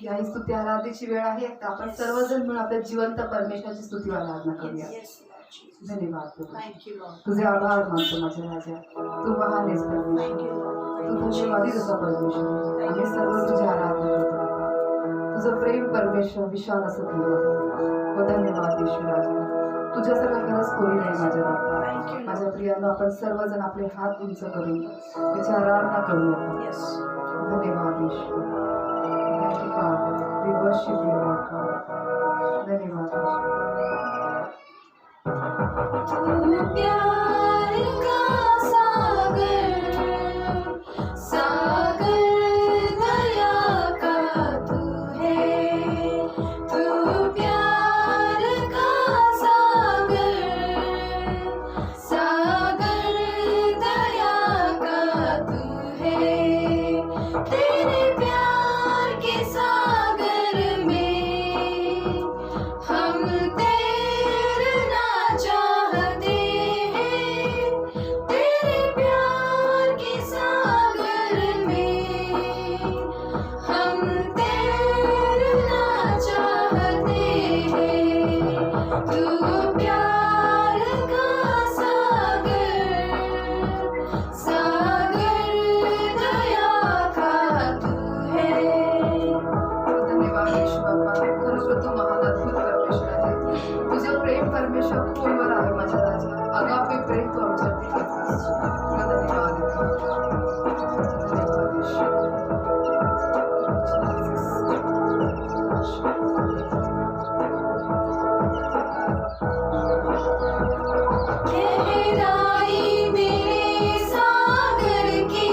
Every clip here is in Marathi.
या ही स्तुती आराधनेची वेळ आहे. तर आपण सर्वजण मिळून आपल्या जिवंत परमेश्वराची स्तुती आराधना करूया. धन्यवाद प्रभू. तुझे आभार मानतो माझ्या राजा. तू महान आहेस परमेश्वर. तू धन्यवादी तुझा परमेश्वर. आम्ही सर्व तुझी आराधना करतो बाबा. तुझं प्रेम परमेश्वर विशाल असं प्रेम आहे. व धन्यवाद ईश्वर राजा. तुझ्यासारखं खरंच कोणी नाही माझ्या बाबा. माझ्या प्रियानं आपण सर्वजण आपले हात उंच करून त्याची आराधना करूया. धन्यवाद ईश्वर. Thank you, Father. We worship you, Lord God. धन्यवाद तू प्यार का सागर, सागर दया का तू है। तू प्यार का सागर, सागर दया का तू है। तेरे प्यार के सागर में हम तैरना चाहते हैं। तेरे प्यार के सागर में हम तैरना चाहते हैं। तू प्यार का सागर, सागर दया का तू है। धन्यवाद ईश्वर बाबा. खरोखर तू महान अद्भुत परमेश्वर आहे. तुझं प्रेम परमेश्वर खोलवर आहे माझ्या राजा. अगापे प्रेम तू आमच्यावरती करतोस. तुला धन्यवाद देतो. धन्यवाद ईश्वर. गहराई मेरे सागर की,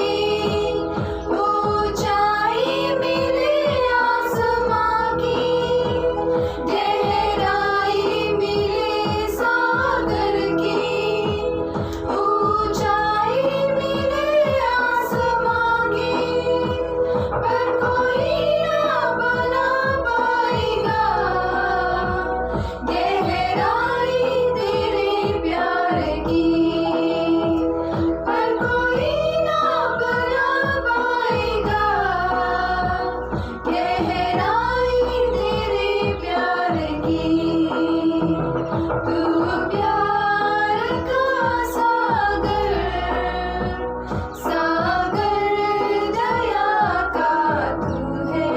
ऊंचाई मेरे आसमां की। गहराई मेरे सागर की, ऊंचाई मेरे आसमां की। पर कोई ना बना पाएगा गहराई तेरे प्यार की। पर कोई ना बना पाएगा गहराई तेरे प्यार की। तू प्यार का सागर, सागर दया का तू है।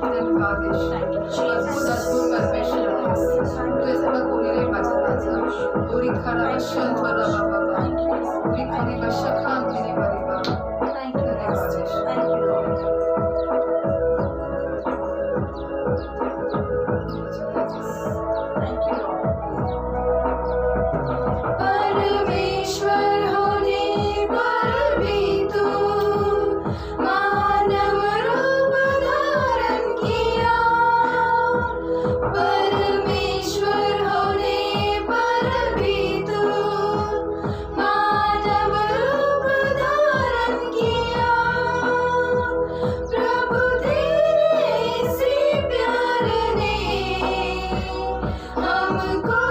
धन्यवाद ईश्वर. अद्भुत अद्भुत परमेश्वर आहेस. तुझ्यासारखं कोणी नाही माझ्या राजा. ओरी खरा वशन बरा बाबा. ओरी खरी वशन खान तिने बरी बाबा. धन्यवाद ईश्वर. परमेश्वर होने पर भी तू मानव रूप धारण किया। परमेश्वर होने पर भी तू मानव रूप धारण किया। प्रभु तेरे इसी प्यार ने हमको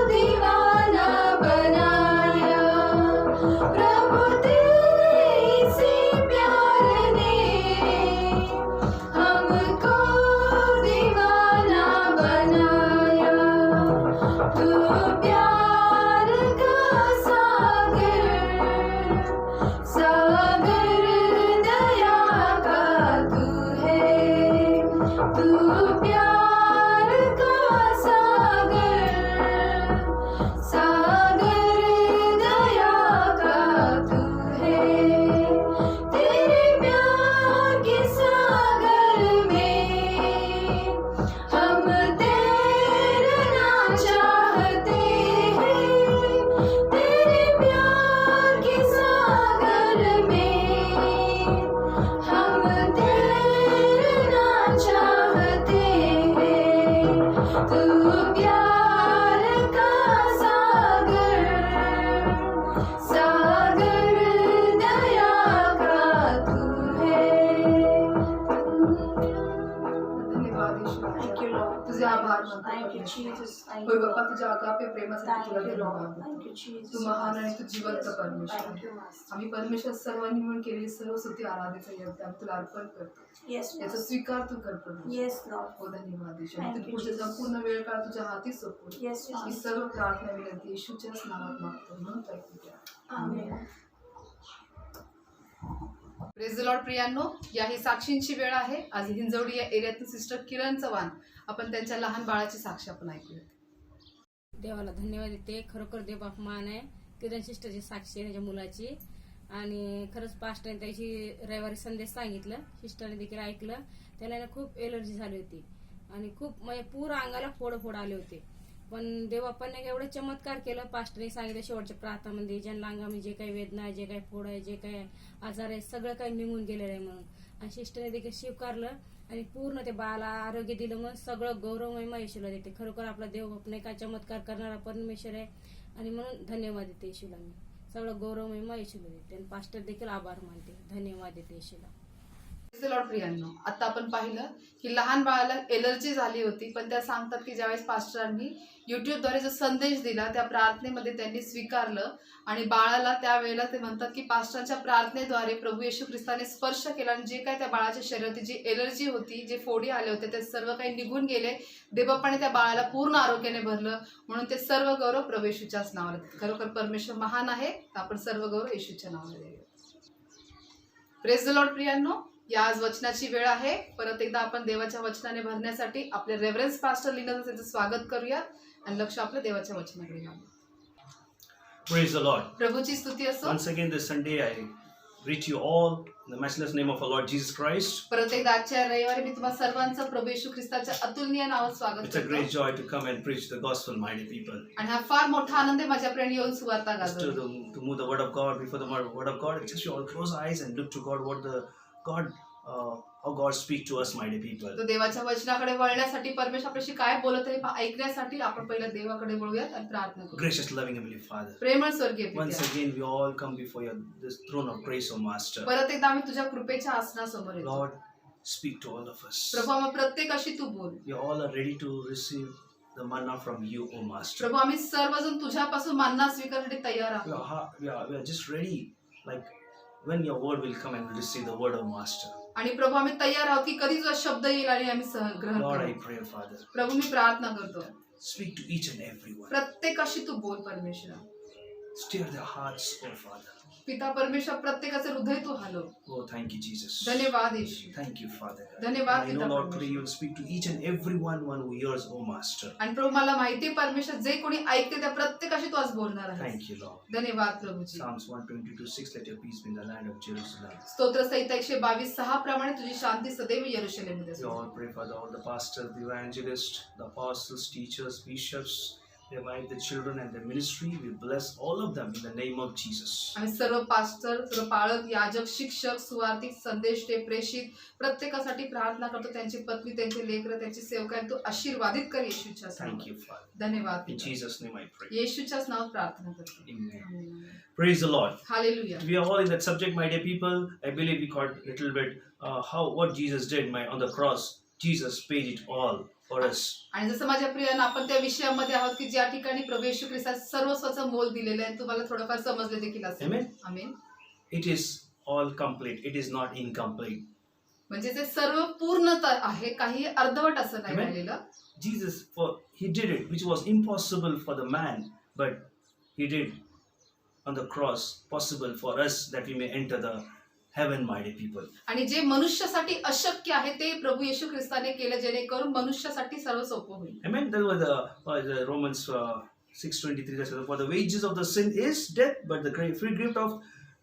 दीवाना बनाया। प्रभु तेरे इसी प्यार ने हमको दीवाना बनाया। तू प्यार का सागर, सागर दया का तू है। तू प्यार का सागर, सागर दया का तू है। तेरे प्यार के सागर में हम तैरना चाहते हैं। तेरे प्यार के सागर में हम तैरना चाहते हैं। तू प्यार का सागर, सागर दया का तू है। धन्यवाद ईश्वर. तुझे आभार मानतो. Thank you, Jesus. Thank होय you, बाप्पा, Lord. तुझ्या आगापे प्रेमासाठी Thank तुला you, धन्यवाद Lord. देतो. Thank you, Jesus. तू महान आणि तू जिवंत परमेश्वर Thank आहे. you, Master. आम्ही परमेश्वर सर्वांनी म्हणून केलेली सर्व स्तुती आराधनेचा योग्य आम्ही तुला अर्पण करतो. Yes, याचा Master. स्वीकार तू कर प्रभू. Yes, Lord. हो धन्यवाद येशू. Thank आणि you, तू पुढचे Jesus. संपूर्ण वेळ काळ तुझ्या हाती सोपवू. Yes, ही Master. सर्व प्रार्थना विनंती येशूच्याच नावात मागतो म्हणून तो ऐकून घ्या. Amen. प्रेज द लॉर्ड प्रियांनो, या ही साक्षींची वेळ आहे. आज हिंजवडी या एरियातील सिस्टर किरण चव्हाण आपण त्यांच्या लहान बाळाची साक्ष आपण ऐकूयात. देवाला धन्यवाद देते. खरोखर देव अपमान आहे. किरण सिस्टरची साक्षी आहे त्याच्या मुलाची. आणि खरंच पास्टरने त्याची रविवारी संदेश सांगितलं, सिस्टरने देखील ऐकलं. त्याला ना खूप एलर्जी झाली होती आणि खूप म्हणजे पूर्ण अंगाला फोड आले होते. पण देवापाने एवढं चमत्कार केलं. पास्टरने सांगितलं शेवटच्या प्रार्थनामध्ये ज्यांना अंगामध्ये जे काही वेदना आहे, जे काही फोड आहे, जे काही आजार आहे, सगळं काही निघून गेलेलं आहे म्हणून. आणि सिस्टरने देखील स्वीकारलं आणि पूर्ण ते बाळाला आरोग्य दिलं. म्हणून सगळं गौरवमय येशूला देते. खरोखर आपला देव आपण काय चमत्कार करणारा परमेश्वर आहे आणि म्हणून धन्यवाद देते येशूला. मी सगळं गौरवमय येशूला देते आणि पास्टर देखील आभार मानते. धन्यवाद देते येशूला. प्रेज द लॉर्ड प्रियांनो, आता आपण पाहिलं की लहान बाळाला एलर्जी झाली होती, पण त्या सांगतात की ज्यावेळेस पास्टरांनी युट्यूबद्वारे जो संदेश दिला त्या प्रार्थनेमध्ये त्यांनी स्वीकारलं आणि बाळाला त्यावेळेला ते म्हणतात की पास्टरांच्या प्रार्थनेद्वारे प्रभू येशू ख्रिस्ताने स्पर्श केला आणि जे काय त्या बाळाच्या शरीराची जी एलर्जी होती, जे फोडी आले होते, ते सर्व काही निघून गेले. देवबापाने त्या बाळाला पूर्ण आरोग्याने भरलं. म्हणून ते सर्व गौरव प्रभू येशूच्याच नावाला देतात. खरोखर परमेश्वर महान आहे. आपण सर्व गौरव येशूच्या नावाला देऊया. प्रेज द लॉर्ड प्रियांनो, या आज वचनाची वेळ आहे. परत एकदा आपण देवाच्या वचनाने भरण्यासाठी आपले रेव्हरन्स पास्टर लीना त्यांचं स्वागत करूया आणि लक्ष आपलं देवाच्या वचनाकडे घालूया. Praise the Lord. प्रभूची स्तुती असो. Once again this Sunday I greet you all in the matchless name of our Lord Jesus Christ. परत एकदा आजच्या रविवारी मी तुम्हा सर्वांचं प्रभू येशू ख्रिस्ताच्या अतुलनीय नावात स्वागत It's a great करतो. joy to come and preach the gospel, my dear people. आणि हा फार मोठा आनंद आहे माझ्या प्रेणी येऊन सुवार्ता Just गाजवतो. to move the word of God before the word of God. Just you all close eyes and look to God what the God how God speak to us, my dear people. तो देवाच्या वचनाकडे वळण्यासाठी परमेश्वर आपल्याशी काय बोलत आहे ऐकण्यासाठी आपण पहिलं देवाकडे वळूयात आणि प्रार्थना करू. Gracious, loving Heavenly Father. प्रेमळ स्वर्गीय Once पित्या, again we all come before your this throne of grace, O Master. परत एकदा आम्ही तुझ्या कृपेच्या आसनासमोर येतो. Lord, speak to all of us. प्रभू आम्हा प्रत्येकाशी तू बोल. We all are ready to receive the manna from you, O Master. प्रभू आम्ही सर्वजण तुझ्यापासून मानना स्वीकारण्यासाठी तयार आहोत. We are just ready, like when your word will come and we'll receive the word of Master. आणि प्रभू आम्ही तयार आहोत की कधी तुझा शब्द येईल आणि आम्ही ग्रहण Lord, I करू. pray, Father, प्रभू मी प्रार्थना करतो, speak to each and every one. प्रत्येकाशी तू बोल परमेश्वर. Stir their hearts, oh Father. पिता परमेश्वर प्रत्येकाचे हृदय तू हलव. Oh, thank you, Jesus. धन्यवाद येशू. Thank you, Father. धन्यवाद I know, पिता Lord, today परमेश्वर. you will speak to each and every one who hears, oh Master. आणि प्रभू मला माहिती आहे परमेश्वर जे कोणी ऐकते त्या प्रत्येकाशी तू आज बोलणार आहे. Thank you, Lord. धन्यवाद Prabhuji. Psalms 122:6, let your peace be in the land of Jerusalem. स्तोत्र संहिता 122:6 प्रमाणे तुझी शांती सदैव यरूशलेममध्ये We असो. all pray for all the pastors, the evangelists, the apostles, teachers, bishops. Revive the children and their ministry. We bless all of them in the name of Jesus. आम्ही सर्व पास्टर, सर्व पाळक, याजक, शिक्षक, सुवार्थिक, संदेष्टे, प्रेषित प्रत्येकासाठी प्रार्थना करतो. त्यांची पत्नी, त्यांचे लेकरं, त्यांची सेवकांना तू आशीर्वादित कर येशूच्या Thank नावात. you, Father. धन्यवाद In पिता. Jesus' name I pray. येशूच्याच नावात प्रार्थना करतो. Amen. Praise the Lord. Hallelujah. We are all in that subject, my dear people. I believe we caught a little bit what Jesus did on the cross. Jesus paid it all for us. आणि जसं माझ्या प्रियांना आपण त्या विषयामध्ये आहोत की ज्या ठिकाणी प्रभू येशू ख्रिस्ताने सर्वस्वाचं मोल दिलेलं आहे. तुम्हाला थोडंफार समजले देखील असेल. Amen. Amen. It is all complete. It is not incomplete. म्हणजे ते सर्व पूर्णता आहे, काही अर्धवट असं नाही Amen. राहिलेलं. Jesus, he did it, which was impossible for the man, but he did on the cross possible for us that we may enter the heaven, my dear people. आणि जे मनुष्यासाठी अशक्य आहे ते प्रभू येशू ख्रिस्ताने केलं जेणेकरून मनुष्यासाठी सर्व सोपं होईल. Amen. That was the Romans 6:23. That says, for the wages of the sin is death, but the free gift of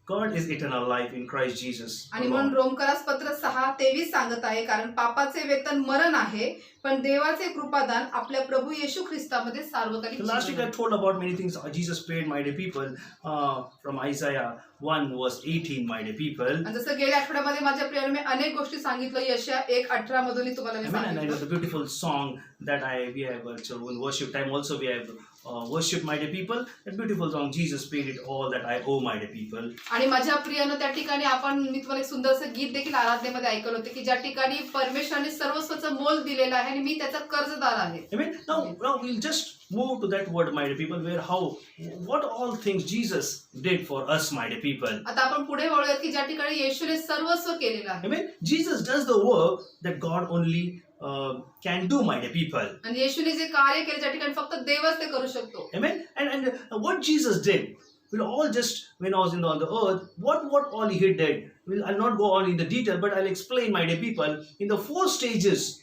God is eternal life in Christ Jesus. आणि म्हणून रोमकरास पत्र 6:23 सांगत आहे, कारण पापाचे वेतन मरण आहे, पण देवाचे कृपादान आपल्या प्रभू येशू ख्रिस्तामध्ये सार्वकालिक So last week Jeevan I आहे. told about many things Jesus paid, my dear people, from Isaiah 1:18, my dear people. आणि जसं गेल्या आठवड्यामध्ये माझ्या प्रियाने मी अनेक गोष्टी सांगितलं. यशया 1:18 मधून तुम्हाला मी Amen. And I know सांगितलं. the beautiful song that we have in worship time also we have worship, my dear people, that beautiful song, Jesus paid it all that I owe, my dear people. आणि माझ्या प्रियानं त्या ठिकाणी मी तुम्हाला एक सुंदरसं गीत देखील आराधनेमध्ये ऐकलं होतं की ज्या ठिकाणी परमेश्वराने सर्वस्वचं मोल दिलेलं आहे आणि मी त्याचा कर्जदार आहे. Amen. Now we'll just move to that word, my dear people, where what all things Jesus did for us, my dear people. आता आपण पुढे वळूयात की ज्या ठिकाणी येशूने सर्वस्व केलेलं आहे. Amen. Jesus does the work that God only can do, my dear people. आणि येशूने जे कार्य केले ज्या ठिकाणी फक्त देवच ते करू शकतो. Amen. And what Jesus did, we'll all just, when I was on the earth, what all he did, I'll not go on in the detail, but I'll explain, my dear people, in the 4 stages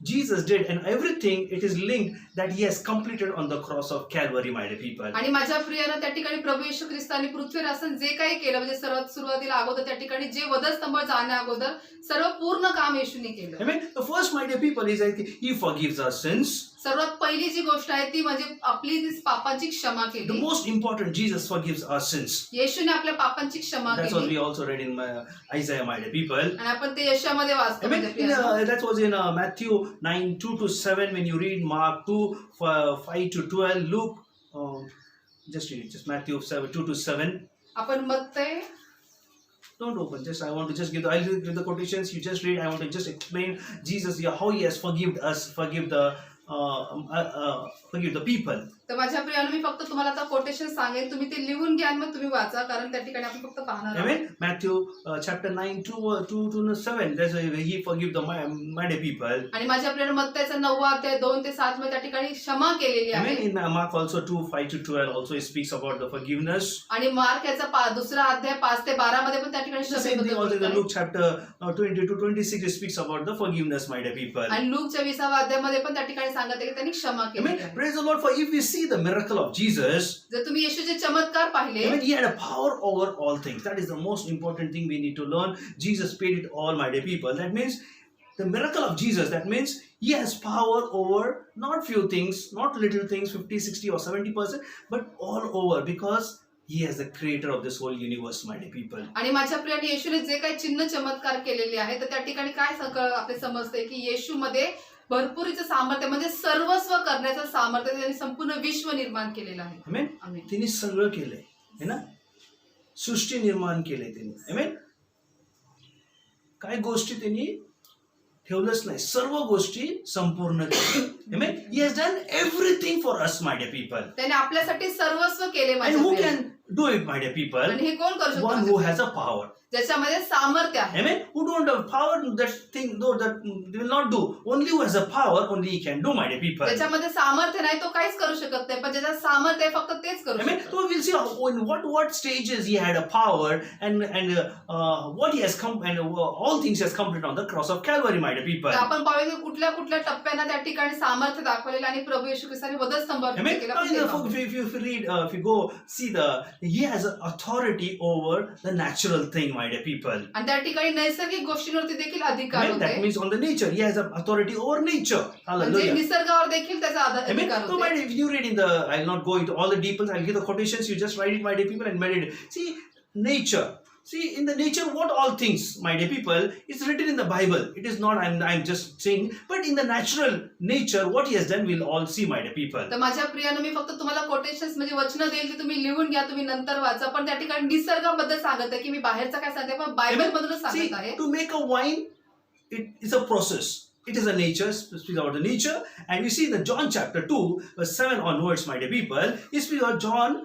Jesus did, and everything it is linked that he has completed on the cross of Calvary, my dear people. आणि माझ्या प्रियानं त्या ठिकाणी प्रभू येशू ख्रिस्ताने पृथ्वीवर असं जे काही केलं म्हणजे सर्वात सुरुवातीला अगोदर त्या ठिकाणी जे वधस्तंभ जाण्या अगोदर सर्व पूर्ण काम येशूने केलं. Amen. The first, my dear people, is that he forgives our sins. सर्वात पहिली जी गोष्ट आहे ती म्हणजे आपली पापांची क्षमा The केली. most important, Jesus forgives our sins. येशूने आपल्या पापांची क्षमा That's what केली we also read in Isaiah, my dear people. आणि आपण ते यशामध्ये वाचतो. Amen. माझ्या प्रियानं. That was in Matthew 9:2-7. When you read Mark 2:5-12, Luke, just read it, just Matthew 2-7. आपण मत्तय Don't open. Just I want to just I'll give the quotations. You just read. I want to just explain Jesus, how he has forgiven us, forgive the people. तर माझ्या प्रियानं मी फक्त तुम्हाला आता कोटेशन सांगेन, तुम्ही ते लिहून घ्या आणि मग तुम्ही वाचा, कारण त्या ठिकाणी आपण फक्त पाहणार आहोत. Amen. Matthew chapter 9:2-7. That's why he forgive the mighty people. आणि माझ्या प्रियानं मत्तयचा 9वा अध्याय 2 ते 7 मध्ये त्या ठिकाणी क्षमा केलेली आहे. Amen. In Mark also 2:5-12 also he speaks about the forgiveness. आणि मार्क याचा दुसरा अध्याय 5 ते 12 मध्ये पण त्या ठिकाणी The same thing also in the क्षमेबद्दल Luke chapter 20-26 it speaks about the forgiveness, my dear people. आणि लूकच्या 20व्या अध्यायामध्ये पण त्या ठिकाणी सांगत आहे की त्यांनी क्षमा केली Amen. आहे. Praise the Lord. For if we see the miracle of Jesus, जर तुम्ही येशूचे चमत्कार पाहिले, Amen, he had a power over all things. That is the most important thing we need to learn. Jesus paid it all, my dear people. That means the miracle of Jesus, that means he has power over not few things, not little things, 50, 60 or 70%, but all over, because he is the creator of this whole universe, my dear people. आणि माझ्या प्रियाने येशूने जे काही चिन्ह चमत्कार केलेले आहे तर त्या ठिकाणी काय आपले समजते की येशूमध्ये भरपुरीचं सामर्थ्य म्हणजे सर्वस्व करण्याचं सामर्थ्य त्यांनी संपूर्ण विश्व निर्माण केलेलं आहे. Amen. आमेन. त्यांनी सगळं केलंय, है ना? सृष्टी निर्माण केलंय त्यांनी. Amen. काही गोष्टी त्यांनी ठेवलंच नाही, सर्व गोष्टी संपूर्ण केल्या. Amen. He has done everything for us, my dear people. त्याने आपल्यासाठी सर्वस्व केले And माझ्या who प्रियाने. can do it, my dear people? आणि हे कोण करू शकतो? One माझ्या who प्रियाने? has a power. ज्याच्यामध्ये सामर्थ्य आहे. Amen. Who don't have power, that thing, though, that they will not do. Only who has a power, only he can do, my dear people. ज्याच्यामध्ये सामर्थ्य नाही तो काहीच करू शकत नाही, पण ज्याच्यात सामर्थ्य आहे फक्त तेच करू Amen. शकतो. So we'll see in what stages he had a power and what he has come and all things he has completed on the cross of Calvary, my dear people. तर आपण पाहूया की कुठल्या कुठल्या टप्प्यांना त्या ठिकाणी सामर्थ्य दाखवलेलं आणि प्रभू येशू ख्रिस्ताने वधस्तंभावर Amen. केलं Now, आपण ते पाहू. if you read, if you go see he has authority over the natural thing, my dear people. आणि त्या ठिकाणी नैसर्गिक गोष्टींवरती देखील अधिकार Amen. That होते, means on the nature, he has authority over nature. म्हणजे Hallelujah. निसर्गावर देखील त्याचा Amen. अधिकार So, my होते. dear, if you read I'll not go into all the details. I'll give the quotations. You just write it, my dear people, and meditate. See, nature. See, in the nature, what all things, my dear people, it's written in the Bible. It is not, I'm just saying, but in the natural nature, what he has done, we'll all see, my dear people. तर माझ्या प्रियानं मी फक्त तुम्हाला कोटेशन्स म्हणजे वचनं देईल ती तुम्ही लिहून घ्या, तुम्ही नंतर वाचा, पण त्या ठिकाणी निसर्गाबद्दल सांगत आहे की मी बाहेरचं काय सांगते पण बायबल मधूनच See, सांगत आहे. to make a wine, it is a process. It is a nature, speaks about the nature. And we see in the John chapter 2, verse 7 onwards, my dear people, it speaks about John,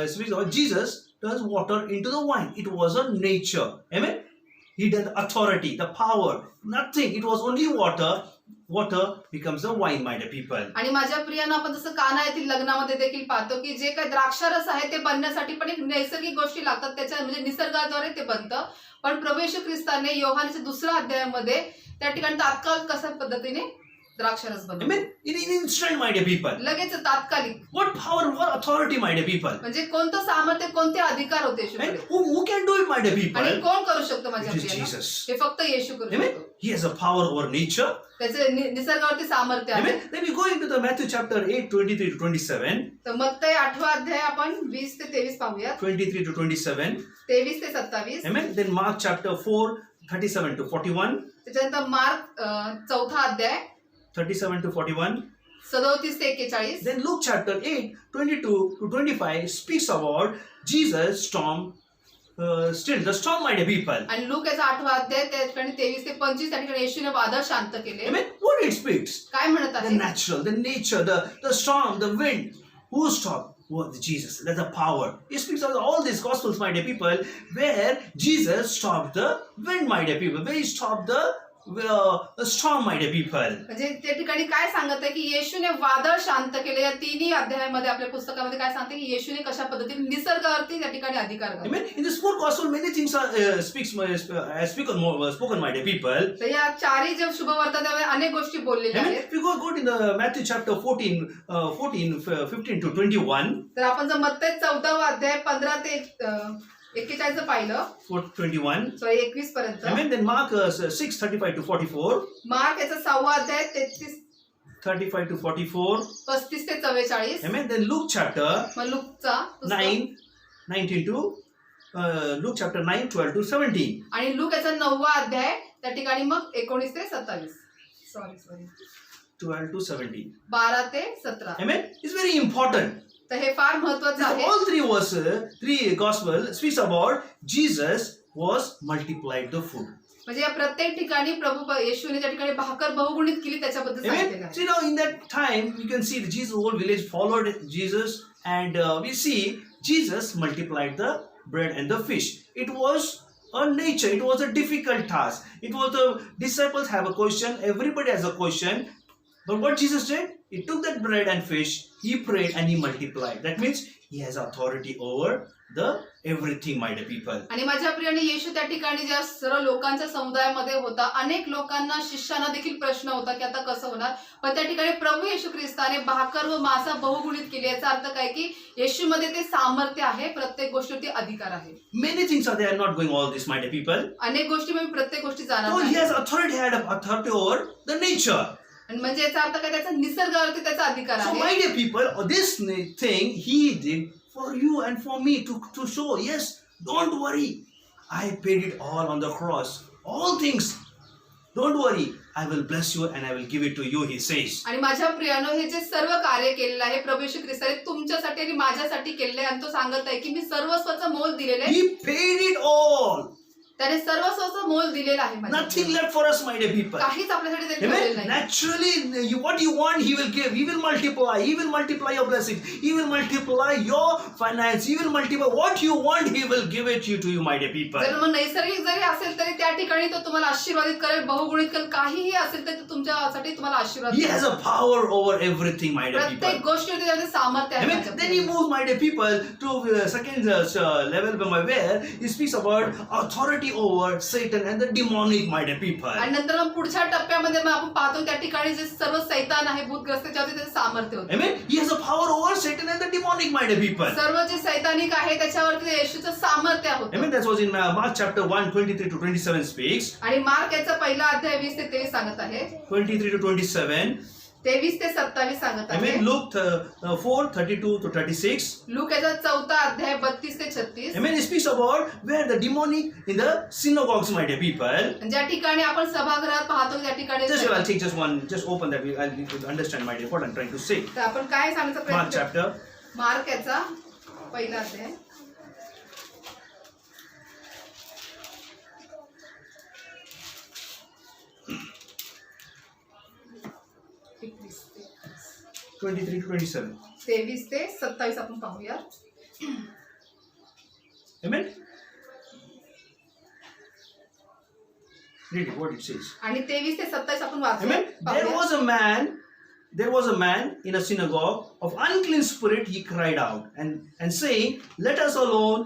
speaks about Jesus turns water into the wine. It was a nature. Amen? He had the authority, the power, nothing. It was only water. Water becomes the wine, my dear people. आणि माझ्या प्रियानं आपण जसं काना येथील लग्नामध्ये देखील पाहतो की जे काही द्राक्षारस आहे ते बनण्यासाठी पण एक नैसर्गिक गोष्टी लागतात, त्याच्या म्हणजे निसर्गाद्वारे ते बनतं. पण प्रभू येशू ख्रिस्ताने योहानच्या 2ऱ्या अध्यायामध्ये त्या ठिकाणी तात्काळ कशा पद्धतीने द्राक्षारस बनवलं, Amen? In instant, my dear people. लगेच तात्कालिक. What power, what authority, my dear people. म्हणजे कोणतं सामर्थ्य, कोणते अधिकार होते And येशूकडे who can do it, my dear people? आणि कोण करू शकतो माझ्या It is प्रियानं? Jesus. हे फक्त येशू करू Amen? शकतो. He has a power over nature. त्याचे निसर्गावरती सामर्थ्य आहे. Amen. Then we go into the Matthew chapter 8, 23-27. तर मत्तय 8वा अध्याय आपण 20 ते 23 पाहूया. 23-27. 23 ते 27. Amen. Then Mark chapter 4, 37-41. त्याच्यानंतर मार्क 4था अध्याय 37-41. 37 ते 41. Then Luke chapter 8, 22 to 25 speaks about Jesus storm. Still, the storm might be people. आणि लूक याचा 8वा अध्याय त्या ठिकाणी 23 ते 25 त्या ठिकाणी येशूने वादळ शांत केले. I mean, what it speaks? काय म्हणत The आहे? natural, the nature, the storm, the wind. Who stopped? Was Jesus. That's the power. It speaks of all these gospels, my dear people, where Jesus stopped the wind, my dear people, where he stopped the storm, my dear people. म्हणजे त्या ठिकाणी काय सांगत आहे की येशूने वादळ शांत केले. या तिन्ही अध्यायामध्ये आपल्या पुस्तकामध्ये काय सांगते की येशूने कशा पद्धतीने निसर्गावरती त्या ठिकाणी अधिकार I गाजवला. mean, in this fourth gospel, many things are spoken, my dear people. तर या चारही जे शुभवर्तनामध्ये अनेक गोष्टी बोललेल्या I mean, आहेत. if you go to the Matthew chapter 15 to 21, तर आपण जर मत्ते 14वा अध्याय 15 ते 41 पाहिलं, 21. सॉरी 21 पर्यंत. I mean, then Mark 6, 35 to 44, mark याचा 6वा अध्याय 35 to 44. 35 ते 44. Amen. Then Luke chapter मग लूकचा पुस्तक 9, 19 to Luke chapter 9, 12 to 17. आणि लूक याचा 9वा अध्याय त्या ठिकाणी मग 19 ते 27. Sorry 12 to 17. 12 ते 17. Amen. It's very important. तर हे फार महत्वाचं These आहे. all three verses, three gospel speaks about Jesus was multiplied the food. म्हणजे या प्रत्येक ठिकाणी प्रभू येशूने त्या ठिकाणी भाकर बहुगुणित केली त्याच्याबद्दल सांगितलेलं Amen. आहे. So you know, in that time, you can see the Jesus whole village followed Jesus, and we see Jesus multiplied the bread and the fish. It was a nature. It was a difficult task. It was the disciples have a question. Everybody has a question. But what Jesus did? He took that bread and fish. He prayed and he multiplied. That means he has authority over the everything, my dear people. आणि माझ्या प्रियाने येशू त्या ठिकाणी ज्या सर्व लोकांच्या समुदायामध्ये होता, अनेक लोकांना शिष्यांना देखील प्रश्न होता की आता कसं होणार. पण त्या ठिकाणी प्रभू येशू ख्रिस्ताने भाकर व मासा बहुगुणित केली. याचा अर्थ काय की येशूमध्ये ते सामर्थ्य आहे, प्रत्येक गोष्टीवरती अधिकार आहे. Many things are there. Not going all this, my dear people. अनेक गोष्टी मी प्रत्येक गोष्टी जाणार So he नाही. has authority, had authority over the nature. आणि म्हणजे याचा अर्थ काय, त्याचा निसर्गावरती त्याचा अधिकार So, आहे. my dear people, this thing he did for you and for me to show, yes, don't worry. I paid it all on the cross. All things. Don't worry. I will bless you and I will give it to you, he says. आणि माझ्या प्रियानो हे जे सर्व कार्य केलेलं आहे प्रभू येशू ख्रिस्ताने तुमच्यासाठी आणि माझ्यासाठी केलेलं आहे. आणि तो सांगत आहे की मी सर्वस्वाचं मोल दिलेलं आहे. He paid it all. त्याने सर्वस्वाचं मोल दिलेलं आहे माझ्या Nothing प्रियानो. left for us, my dear people. काहीच आपल्यासाठी त्यांनी ठेवलेलं Amen. नाही. Naturally, what you want, he will give. He will multiply. He will multiply your blessings. He will multiply your finance. He will multiply what you want. He will give it to you, my dear people. जर मग नैसर्गिक जरी असेल तरी त्या ठिकाणी तो तुम्हाला आशीर्वादित करेल, बहुगुणित करेल. काहीही असेल तर तुमच्यासाठी तुम्हाला आशीर्वाद He has करेल. a power over everything, my dear people. प्रत्येक गोष्टीवरती त्याचे सामर्थ्य आहे Amen. माझ्या Then he प्रियानो. moves, my dear people, to second level where he speaks about authority over Satan and the demonic, my dear people. आणि नंतर मग पुढच्या टप्प्यामध्ये मग आपण पाहतो त्या ठिकाणी जे सर्व सैतान आहे भूतग्रस्त त्याच्यावरती त्याचे सामर्थ्य होते. Amen. He has a power over Satan and the demonic, my dear people. सर्व जे सैतानिक आहे त्याच्यावरती येशूचं सामर्थ्य होतं. Amen. That was in Mark chapter 1, 23 to 27 speaks. आणि मार्क याचा पहिला अध्याय 20 ते 23 सांगत आहे. 23 to 27. 23 ते 27 सांगत आहे. Amen. Luke 4, 32 to 36. लूक याचा 4था अध्याय 32 ते 36. Amen. It speaks about where the demonic in the synagogues, my dear people. ज्या ठिकाणी आपण सभागृहात पाहतो त्या ठिकाणी I'll take just open that. I'll understand, my dear, what I'm trying to say. तर आपण काय सांगण्याचा Mark प्रयत्न chapter. मार्क याचा पहिला अध्याय एकवीस ते 23 to 27. 23 ते 27 आपण पाहूया. Amen. Read it, what it says. आणि 23 ते 27 आपण वाचूया. Amen. There was a man in a synagogue of unclean spirit. He cried out and saying, "Let us alone.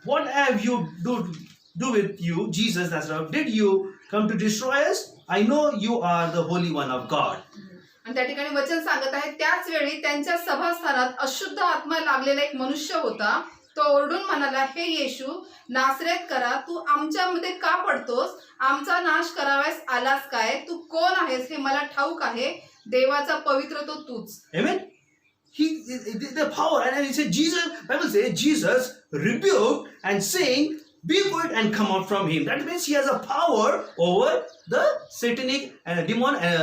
What have you do with you, Jesus Nazareth? Did you come to destroy us? I know you are the Holy One of God." आणि त्या ठिकाणी वचन सांगत आहे, त्याच वेळी त्यांच्या सभास्थानात अशुद्ध आत्मा लागलेला एक मनुष्य होता. तो ओरडून म्हणाला, हे येशू नासरेत करा, तू आमच्यामध्ये का पडतोस? आमचा नाश कराव्यास आलास काय? तू कोण आहेस हे मला ठाऊक आहे. देवाचा पवित्र तो तूच. Amen. The power, and he said, Bible says Jesus rebuked and saying, "Be quiet and come out from him." That means he has a power over the satanic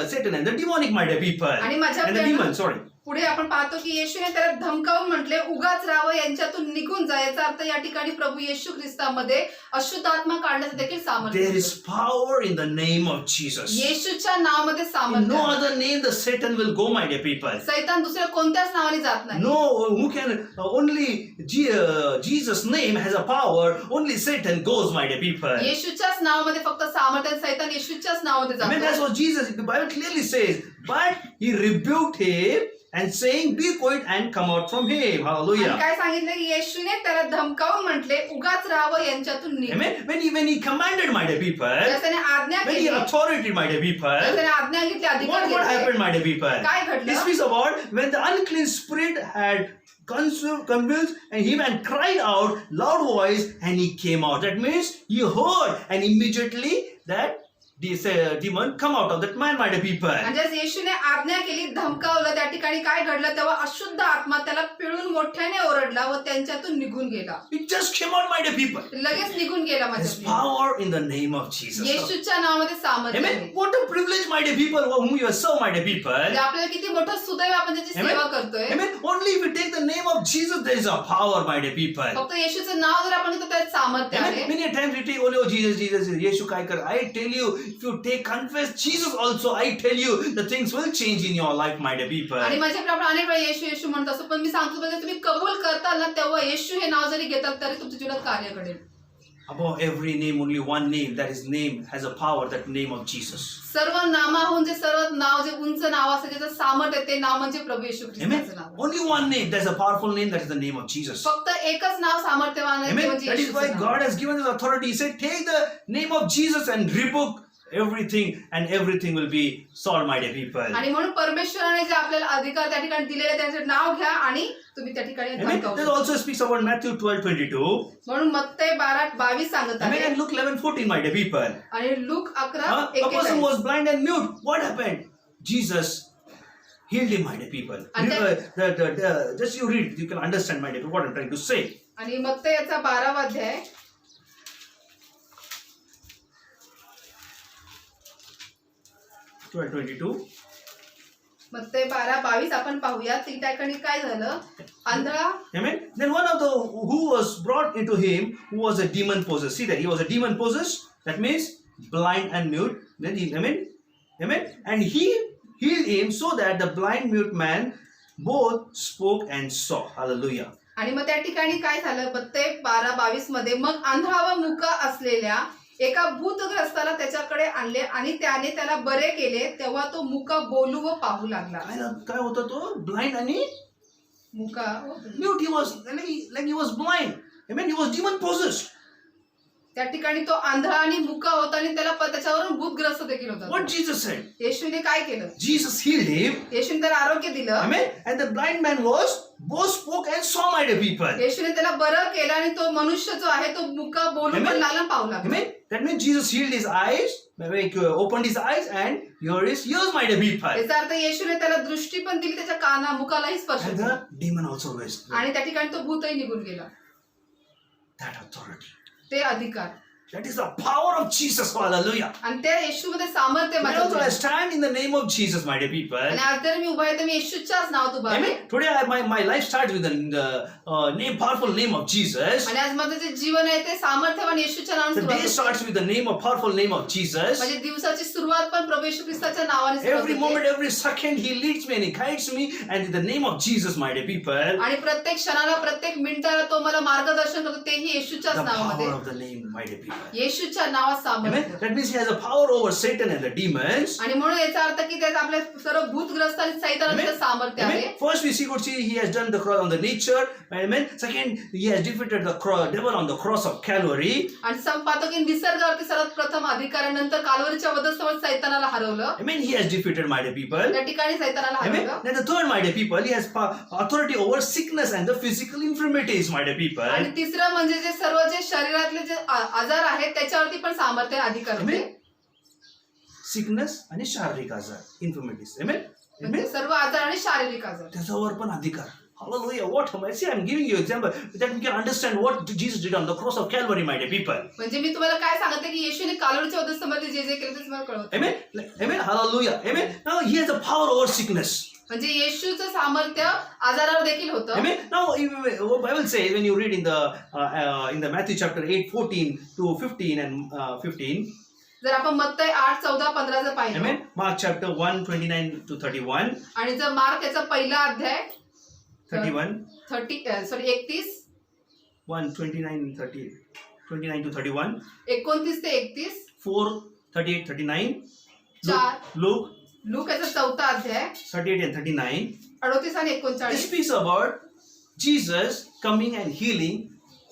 Satan and the demonic, my dear people, आणि माझ्या and the demon. Sorry. पुढे आपण पाहतो की येशूने त्याला धमकावून म्हटले, उगाच राहावं, यांच्यातून निघून जा. याचा अर्थ या ठिकाणी प्रभू येशू ख्रिस्तामध्ये अशुद्ध आत्मा काढण्याचं देखील सामर्थ्य There आहे. is power in the name of Jesus. येशूच्या नावामध्ये In सामर्थ्य no आहे. other name the Satan will go, my dear people. सैतान दुसऱ्या कोणत्याच नावाने जात नाही. No, who can only Jesus' name has a power. Only Satan goes, my dear people. येशूच्याच नावामध्ये फक्त सामर्थ्य आहे. सैतान येशूच्याच नावामध्ये I mean, that's जातो. what Jesus, the Bible clearly says. But he rebuked him and saying, be quiet and come out from him. आणि Hallelujah. काय सांगितलं की येशूने त्याला धमकावून म्हटले, उगाच राहावं, यांच्यातून निघ. Amen. When he commanded, my dear people, त्याने आज्ञा when he केली, authority, my dear people, त्याने आज्ञा घेतली, अधिकार what घेतले. happened, my dear people? काय He घडलं? speaks about when the unclean spirit had convulsed and he and cried out loud voice and he came out. That means he heard and immediately that this demon come out of that man, my dear people. म्हणजेच येशूने आज्ञा केली, धमकावलं, त्या ठिकाणी काय घडलं, तेव्हा अशुद्ध आत्मा त्याला पिळून मोठ्याने ओरडला व त्यांच्यातून निघून गेला. It just came out, my dear people. लगेच निघून गेला. There's माझ्या power in the name of Jesus. येशूच्या नावामध्ये सामर्थ्य Amen. आहे. What a privilege, my dear people, whom you serve, my dear people. म्हणजे आपल्याला किती मोठं सुदैव, आपण त्याची Amen. सेवा करतोय. Amen. Only if we take the name of Jesus, there is a power, my dear people. फक्त येशूचं नाव जर आपण घेतो त्यात सामर्थ्य Amen. आहे. Many times we take only, oh Jesus, Jesus, Yeshu kai kar. I tell you, if you take confess Jesus also, I tell you, the things will change in your life, my dear people. आणि माझ्याकडे आपण अनेक वेळा येशू येशू म्हणत असतो, पण मी सांगतो म्हणजे तुम्ही कबूल करताल ना, तेव्हा येशू हे नाव जरी घेताल तरी तुमच्या जीवनात कार्य घडेल. Above every name, only one name. That is name has a power. That name of Jesus. सर्व नामाहून जे सर्व नाव, जे उंच नाव असतं, ज्याचं सामर्थ्य आहे, ते नाव म्हणजे प्रभू येशू Amen. ख्रिस्ताचं now. Only one name. There's a powerful name. That is the name of Jesus. फक्त एकच नाव सामर्थ्यवान आहे, ते Amen. म्हणजे That is why येशूचं now. God has given us authority. He said, take the name of Jesus and rebuke everything, and everything will be solved, my dear people. आणि म्हणून परमेश्वराने जे आपल्याला अधिकार त्या ठिकाणी दिलेले, त्यांचे नाव घ्या आणि तुम्ही त्या ठिकाणी Amen. धमकावू This शकता. also speaks about Matthew 12:22. म्हणून मत्ते 12:22 सांगत Amen. आहे And Luke 11:14, my dear people. आणि look A person 11:41. was blind and mute. What happened? Jesus healed him, my dear people. And Just you read, you can understand, my dear people, what I'm trying to say. आणि मत्ते याचा 12वा अध्याय 12:22. मत्ते 12:22 आपण पाहूया. ती त्या ठिकाणी काय झालं, आंधळा Amen. Then one of the who was brought into him, who was a demon possessed. See that he was a demon possessed. That means blind and mute. Then he, amen, amen. And he healed him so that the blind mute man both spoke and saw. Hallelujah. आणि मग त्या ठिकाणी काय झालं, मत्ते 12:22 मध्ये, मग आंधळा व मुका असलेल्या एका भूतग्रस्ताला त्याच्याकडे आणले आणि त्याने त्याला बरे केले. तेव्हा तो मुका बोलू व पाहू लागला. काय होता तो blind आणि मुका mute. He was like he was blind. Amen. He was demon possessed. त्या ठिकाणी तो आंधळा आणि मुका होता आणि त्याला त्याच्यावरून भूतग्रस्त देखील होता. What Jesus said? येशूने काय केलं, Jesus healed him. येशूने त्याला आरोग्य दिलं. Amen. And the blind man was both spoke and saw, my dear people. येशूने त्याला बरं केलं आणि तो मनुष्य जो आहे तो मुका बोलू पण लागला, पाहू लागला. Amen. That means Jesus healed his eyes, opened his eyes, and here his ears, my dear people. याचा अर्थ येशूने त्याला दृष्टी पण दिली, त्याच्या काना मुखालाही स्पर्श And केला the demon also was. आणि त्या ठिकाणी तो भूतही निघून गेला. That authority. ते अधिकार That is the power of Jesus. Hallelujah. आणि त्या येशूमध्ये सामर्थ्य And also I माझ्या. stand in the name of Jesus, my dear people. आणि आज जर मी उभा आहे तर मी येशूच्याच नावात उभा आहे. Amen. Today my life starts with the name, powerful name of Jesus. आणि आज माझं जे जीवन आहे ते सामर्थ्यवान येशूच्या नावाने The day सुरुवात starts होते. with the name of powerful name of Jesus. म्हणजे दिवसाची सुरुवात पण प्रभू येशू ख्रिस्ताच्या नावाने सुरुवात Every होते. moment, every second, He leads me and He guides me. And in the name of Jesus, my dear people, आणि प्रत्येक क्षणाला, प्रत्येक मिनिटाला तो मला मार्गदर्शन करतो, तेही येशूच्याच the नावामध्ये. power of the name, my dear people. येशूच्या नावात Amen. सामर्थ्य. That means He has a power over Satan and the demons. आणि म्हणून याचा अर्थ की त्यात आपल्या सर्व भूतग्रस्त आणि सैतानाचं सामर्थ्य आहे. Amen. First, we could see He has done the cross on the nature. Amen. Second, He has defeated the devil on the cross of Calvary. आणि पाहतो की निसर्गावरती सर्वात प्रथम अधिकारानंतर कालवरीच्या वधस्तवात सैतानाला हरवलं. Amen. He has defeated, my dear people. त्या ठिकाणी सैतानाला Amen. हरवलं. Then the third, my dear people, He has authority over sickness and the physical infirmities, my dear people. आणि तिसरं म्हणजे जे सर्व जे शरीरातले जे आजार आहेत त्याच्यावरती पण सामर्थ्य अधिकार Amen. होते. Sickness आणि शारीरिक आजार, infirmities. Amen. म्हणजे Amen. सर्व आजार आणि शारीरिक आजार त्याच्यावर पण अधिकार. Hallelujah. What? See, I'm giving you example that you can understand what Jesus did on the cross of Calvary, my dear people. म्हणजे मी तुम्हाला काय सांगते की येशूने कालोडीच्या उद्देशामध्ये जे जे केलं ते तुम्हाला कळवते. Amen. Amen. Hallelujah. Amen. Now he has the power over sickness. म्हणजे येशूचं सामर्थ्य आजारावर देखील होतं. Amen. Now, Bible says when you read in the Matthew chapter 8, 14 to 15 and 15. जर आपण मत्तई 8, 14, 15 जर पाहिलं. Amen. Mark chapter 1, 29 to 31. आणि जर मार्क याचा पहिला अध्याय 31. 31 1, 29, 30, 29 to 31. 29 ते 31. 4, 38, 39. चार. Luke लूक याचा चौथा अध्याय 38 and 39. 38 आणि It 39. speaks about Jesus coming and healing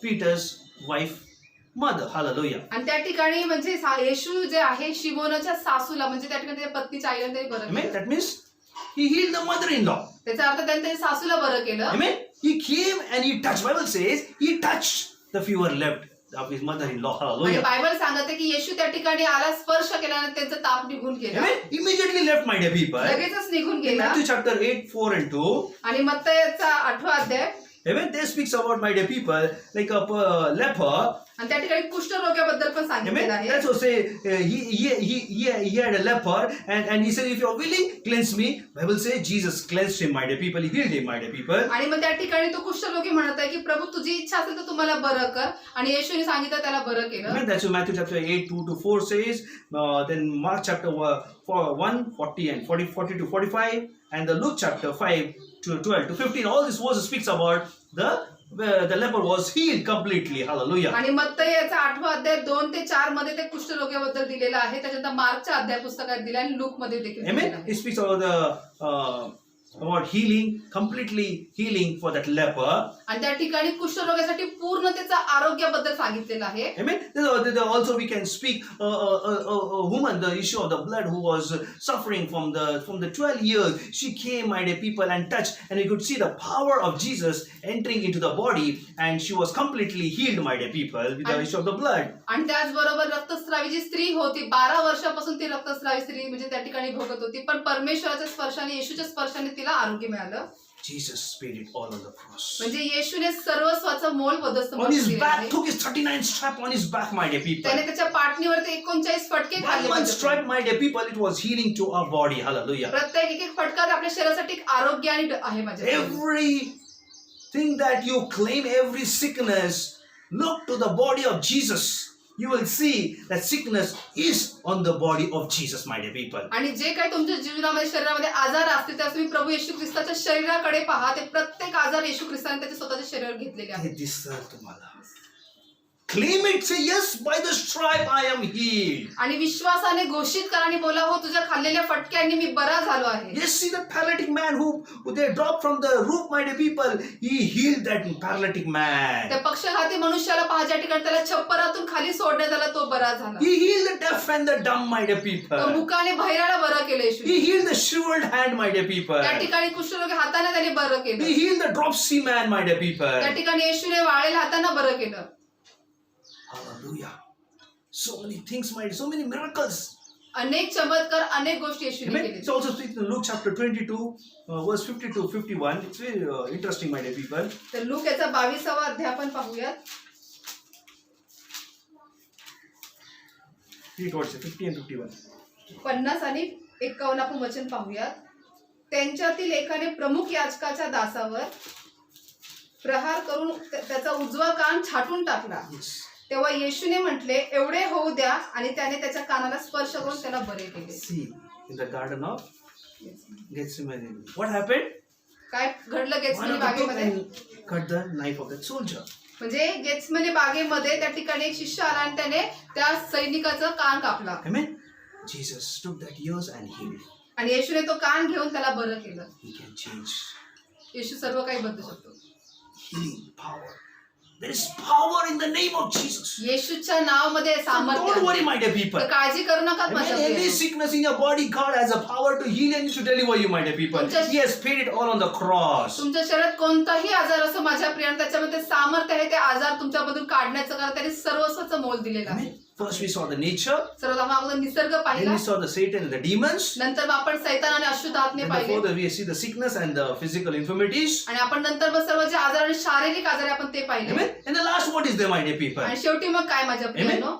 Peter's wife, mother. Hallelujah. आणि त्या ठिकाणी म्हणजे येशू जे आहे शिमोनाच्या सासूला म्हणजे त्या ठिकाणी त्याच्या पत्नीच्या आईला ते बरं Amen. केलं. That means he healed the mother-in-law. त्याचा अर्थ त्याने त्याच्या सासूला बरं केलं. Amen. He came and he touched. Bible says he touched the fever left of his mother-in-law. आणि Hallelujah. बायबल सांगते की येशू त्या ठिकाणी आला, स्पर्श केल्याने त्यांचा ताप निघून गेला. Amen. Immediately left, my dear people. लगेचच निघून In गेला. Matthew chapter 8, 4 and 2. आणि मत्तईचा 8वा अध्याय Amen. There speaks about, my dear people, like a leper. आणि त्या ठिकाणी कुष्ठरोग्याबद्दल पण सांगितलेलं Amen. आहे. That's what say he had a leper and he said, if you are willing, cleanse me. Bible says Jesus cleansed him, my dear people. He healed him, my dear people. आणि मग त्या ठिकाणी तो कुष्ठरोगी म्हणत आहे की प्रभू तुझी इच्छा असेल तर तुम्हाला बरं कर. आणि येशूने सांगितलं त्याला बरं केलं. Amen. That's what Matthew chapter 8, 2 to 4 says. Then Mark chapter 1, 40 and 40 to 45. And the Luke chapter 5 to 12 to 15. All these verses speaks about the leper was healed completely. Hallelujah. आणि मत्तई याचा 8वा अध्याय 2 ते 4 मध्ये ते कुष्ठरोग्याबद्दल दिलेलं आहे. त्याच्यानंतर मार्कच्या अध्याय पुस्तकात दिलं आणि लूक मध्ये देखील दिलेलं Amen. आहे. It speaks about healing, completely healing for that leper. आणि त्या ठिकाणी कुष्ठरोगासाठी पूर्णतेचा आरोग्याबद्दल सांगितलेलं आहे. Amen. Also we can speak a woman, the issue of the blood, who was suffering from the 12 years. She came, my dear people, and touched, and we could see the power of Jesus entering into the body, and she was completely healed, my dear people, with the issue of the blood. आणि त्याचबरोबर रक्तस्रावी जी स्त्री होती 12 वर्षापासून ती रक्तस्रावी स्त्री म्हणजे त्या ठिकाणी भोगत होती. पण परमेश्वराच्या स्पर्शाने, येशूच्या स्पर्शाने तिला आरोग्य मिळालं. Jesus paid it all on the cross. म्हणजे येशूने सर्वस्वाचं मोल पदस्थ On his केलं back, आहे. took his 39 strap on his back, my dear people. त्याने त्याच्या पाठणीवरती 39 फटके One खाल्ले. one stripe, my dear people, it was healing to our body. Hallelujah. प्रत्येक एक फटका आपल्या शरीरासाठी एक आरोग्य आणि आहे माझ्या. Everything that you claim, every sickness, look to the body of Jesus. You will see that sickness is on the body of Jesus, my dear people. आणि जे काही तुमच्या जीवनामध्ये शरीरामध्ये आजार असतील त्यास तुम्ही प्रभू येशू ख्रिस्ताच्या शरीराकडे पहा. ते प्रत्येक आजार येशू ख्रिस्ताने त्याच्या स्वतःच्या शरीरावर घेतलेले आहेत. हे दिसतं तुम्हाला. Claim it, say yes, by the stripe I am healed. आणि विश्वासाने घोषित करा आणि बोला हो तुझ्या खाल्लेल्या फटक्यांनी मी बरा झालो आहे. Yes, see that paralytic man who they dropped from the roof, my dear people. He healed that paralytic man. त्या पक्षघाती मनुष्याला पहा ज्या ठिकाणी त्याला छप्परातून खाली सोडण्यात आला तो बरा झाला. He healed the deaf and the dumb, my dear तो people. मुकाने बहिराला बरं केलं येशू. He healed the shriveled hand, my dear people. त्या ठिकाणी कुष्ठरोगी हाताने त्याने बरं He केलं. healed the dropsy man, my dear people. त्या ठिकाणी येशूने वाळेल हाताने बरं केलं. Hallelujah. So many things, so many miracles. अनेक चमत्कार अनेक गोष्टी येशूने Amen. केल्या. It's also speaks in Luke chapter 22, verse 50 to 51. It's very interesting, my dear people. तर लूक याचा 22वा अध्याय आपण पाहूयात. Read what it says, 50 and 51. 50 आणि 51 आपण वचन पाहूयात. त्यांच्यातील एकाने प्रमुख याजकाच्या दासावर प्रहार करून त्याचा उजवा कान छाटून टाकला. Yes. तेव्हा येशूने म्हटले एवढे होऊ द्या आणि त्याने त्याच्या कानाला स्पर्श करून त्याला बरे केले. See, in the garden of Gethsemane, what happened? काय घडलं One गेत्समने of the took बागेमध्ये? and cut the knife of that soldier. म्हणजे गेत्समने बागेमध्ये त्या ठिकाणी एक शिष्य आला आणि त्याने त्या सैनिकाचं कान कापला. Amen. Jesus took that ears and healed. आणि येशूने तो कान घेऊन त्याला बरं केलं. He can change. येशू सर्व काही बदलू शकतो. Healing power. There is power in the name of Jesus. येशूच्या नावामध्ये So सामर्थ्य don't आहे. worry, my dear people. तर काळजी करू नका Amen. माझ्या Any प्रिय. sickness in your body, God has a power to heal and to deliver you, my dear people. He has paid it all on the cross. तुमच्या शरीरात कोणताही आजार असो माझ्या प्रियाने त्याच्यामध्ये सामर्थ्य आहे ते आजार तुमच्यामधून काढण्याचं कारण त्याने सर्वस्वाचं मोल दिलेलं आहे. Amen. First we saw the nature, सर्वात अगोदर निसर्ग then पाहिला, we saw the Satan and the demons, नंतर मग आपण सैतान आणि अशुद्ध आत्मे then पाहिले, further we see the sickness and the physical infirmities. आणि आपण नंतर मग सर्व जे आजार आणि शारीरिक आजार आहे आपण ते पाहिले. Amen. And the last what is there, my dear people? आणि शेवटी मग काय माझ्या प्रियानो,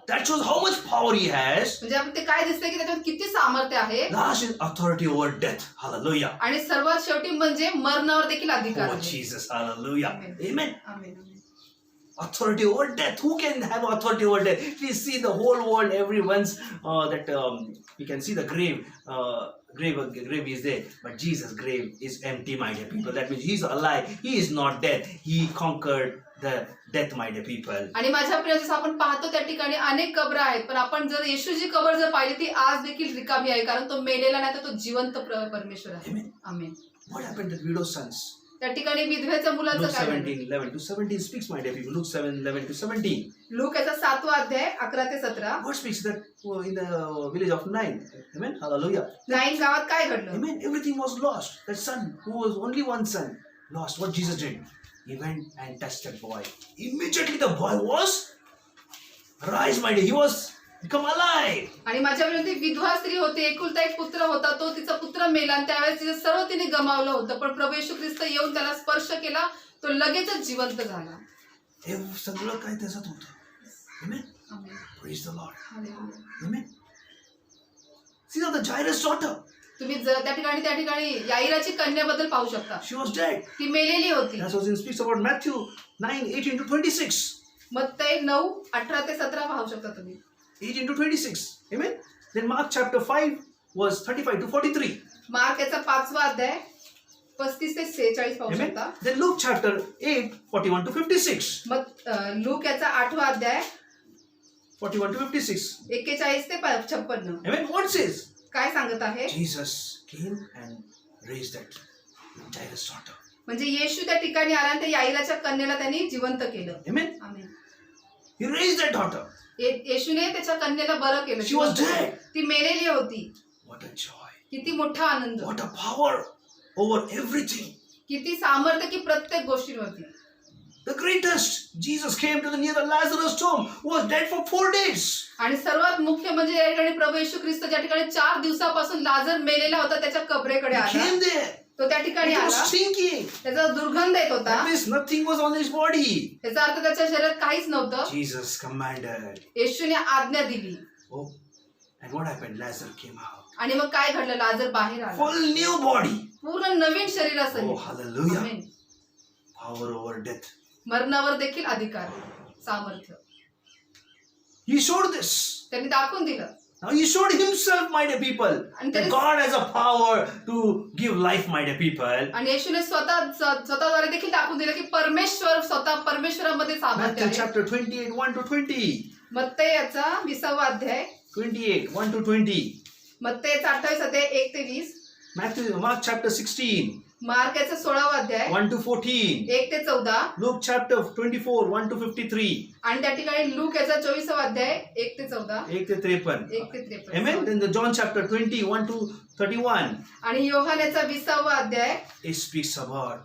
That shows how much power he has. म्हणजे आपण ते काय दिसतंय की त्याच्यात किती सामर्थ्य आहे. Last is authority over death. Hallelujah. आणि सर्वात शेवटी म्हणजे मरणावर देखील अधिकार Oh आहे. Jesus, hallelujah. Amen. Amen. Amen, amen. Authority over death. Who can have authority over death? We see the whole world, everyone's we can see the grave. Grave is there, but Jesus' grave is empty, my dear people. That means he's alive. He is not dead. He conquered the death, my dear people. आणि माझ्या प्रिय जसं आपण पाहतो त्या ठिकाणी अनेक कब्र आहेत, पण आपण जर येशूची कबर जर पाहिली ती आज देखील रिकामी आहे, कारण तो मेलेला नाही तर तो जिवंत परमेश्वर आहे. Amen. Amen. What happened to the widow's sons? त्या ठिकाणी विधवेच्या मुलाचं Luke काय झालं? 17:11-17 speaks, my dear people. Luke 7:11-17. Look याचा 7वा अध्याय 11 ते 17. What speaks that in the village of Nain? Amen. Hallelujah. Nine गावात काय घडलं? Amen. Everything was lost. That son, who was only one son, lost. What Jesus did? He went and touched that boy. Immediately the boy was rise, my dear. He was become alive. आणि माझ्या विरोधी विधवा स्त्री होती, एकुलता एक पुत्र होता, तो तिचा पुत्र मेला आणि त्यावेळेस तिचं सर्व तिने गमावलं होतं, पण प्रभू येशू ख्रिस्त येऊन त्याला स्पर्श केला, तो लगेचच जिवंत झाला. हे सगळं काय त्याच्यात होतं. Amen. Amen. Praise the Lord. Hallelujah. Amen. See now the Jairus daughter. तुम्ही त्या ठिकाणी याईराची कन्याबद्दल पाहू शकता. She was dead. ती मेलेली होती. That's what it speaks about Matthew 9:18-26. मत्तई 9:18 ते 17 पाहू शकता तुम्ही. 18-26. Amen. Then Mark chapter 5 was 35-43. Mark याचा 5वा अध्याय 35 ते 46 पाहू Amen. शकता. Then Luke chapter 8 41-56. मग लूक याचा 8वा अध्याय 41-56. 41 ते 56. Amen. What says? काय सांगत आहे? Jesus came and raised that Jairus daughter. म्हणजे येशू त्या ठिकाणी आला आणि त्या याईराच्या कन्येला त्यांनी जिवंत केलं. Amen. Amen. He raised that daughter. येशूने त्याच्या कन्येला बरं केलं. She was dead. ती मेलेली होती. What a joy. किती मोठा आनंद, What a power over everything. किती सामर्थ्य की प्रत्येक गोष्टीवरती. The greatest. Jesus came to the near the Lazarus tomb, who was dead for 4 days. आणि सर्वात मुख्य म्हणजे या ठिकाणी प्रभू येशू ख्रिस्त ज्या ठिकाणी 4 दिवसापासून लाजर मेलेला होता त्याच्या कबरेकडे He आला. came there. तो त्या ठिकाणी It was आला. stinking. त्याचा दुर्गंध येत होता. That means nothing was on his body. त्याचा अर्थ त्याच्या शरीरात काहीच नव्हतं. Jesus commanded. येशूने आज्ञा दिली. Oh, and what happened? Lazarus came out. आणि मग काय घडलं? लाजर बाहेर आला, Full new body. पूर्ण नवीन Oh, शरीरासहित. hallelujah. आमेन. Power over death. मरणावर देखील अधिकार, सामर्थ्य He showed this. त्यांनी दाखवून दिलं. Now he showed himself, my dear people, And that there is- God has a power to give life, my dear people. आणि येशूने स्वतःद्वारे देखील दाखवून दिलं की परमेश्वर स्वतः परमेश्वरामध्ये सामर्थ्य Matthew आहे. chapter 28, 1-20. मत्तई याचा 20वा अध्याय, 28, 1-20. मत्तई याचा 28 अध्याय 1 ते 20. Mark chapter 16, मार्क याचा 16वा अध्याय 1-14. 1 ते 14. Luke chapter 24, 1-53. आणि त्या ठिकाणी लूक याचा 24वा अध्याय 1 ते 14, 1 ते 53. 1 ते 53. Amen. Then the John chapter 20, 1-31. आणि योहान याचा 20वा अध्याय, It speaks about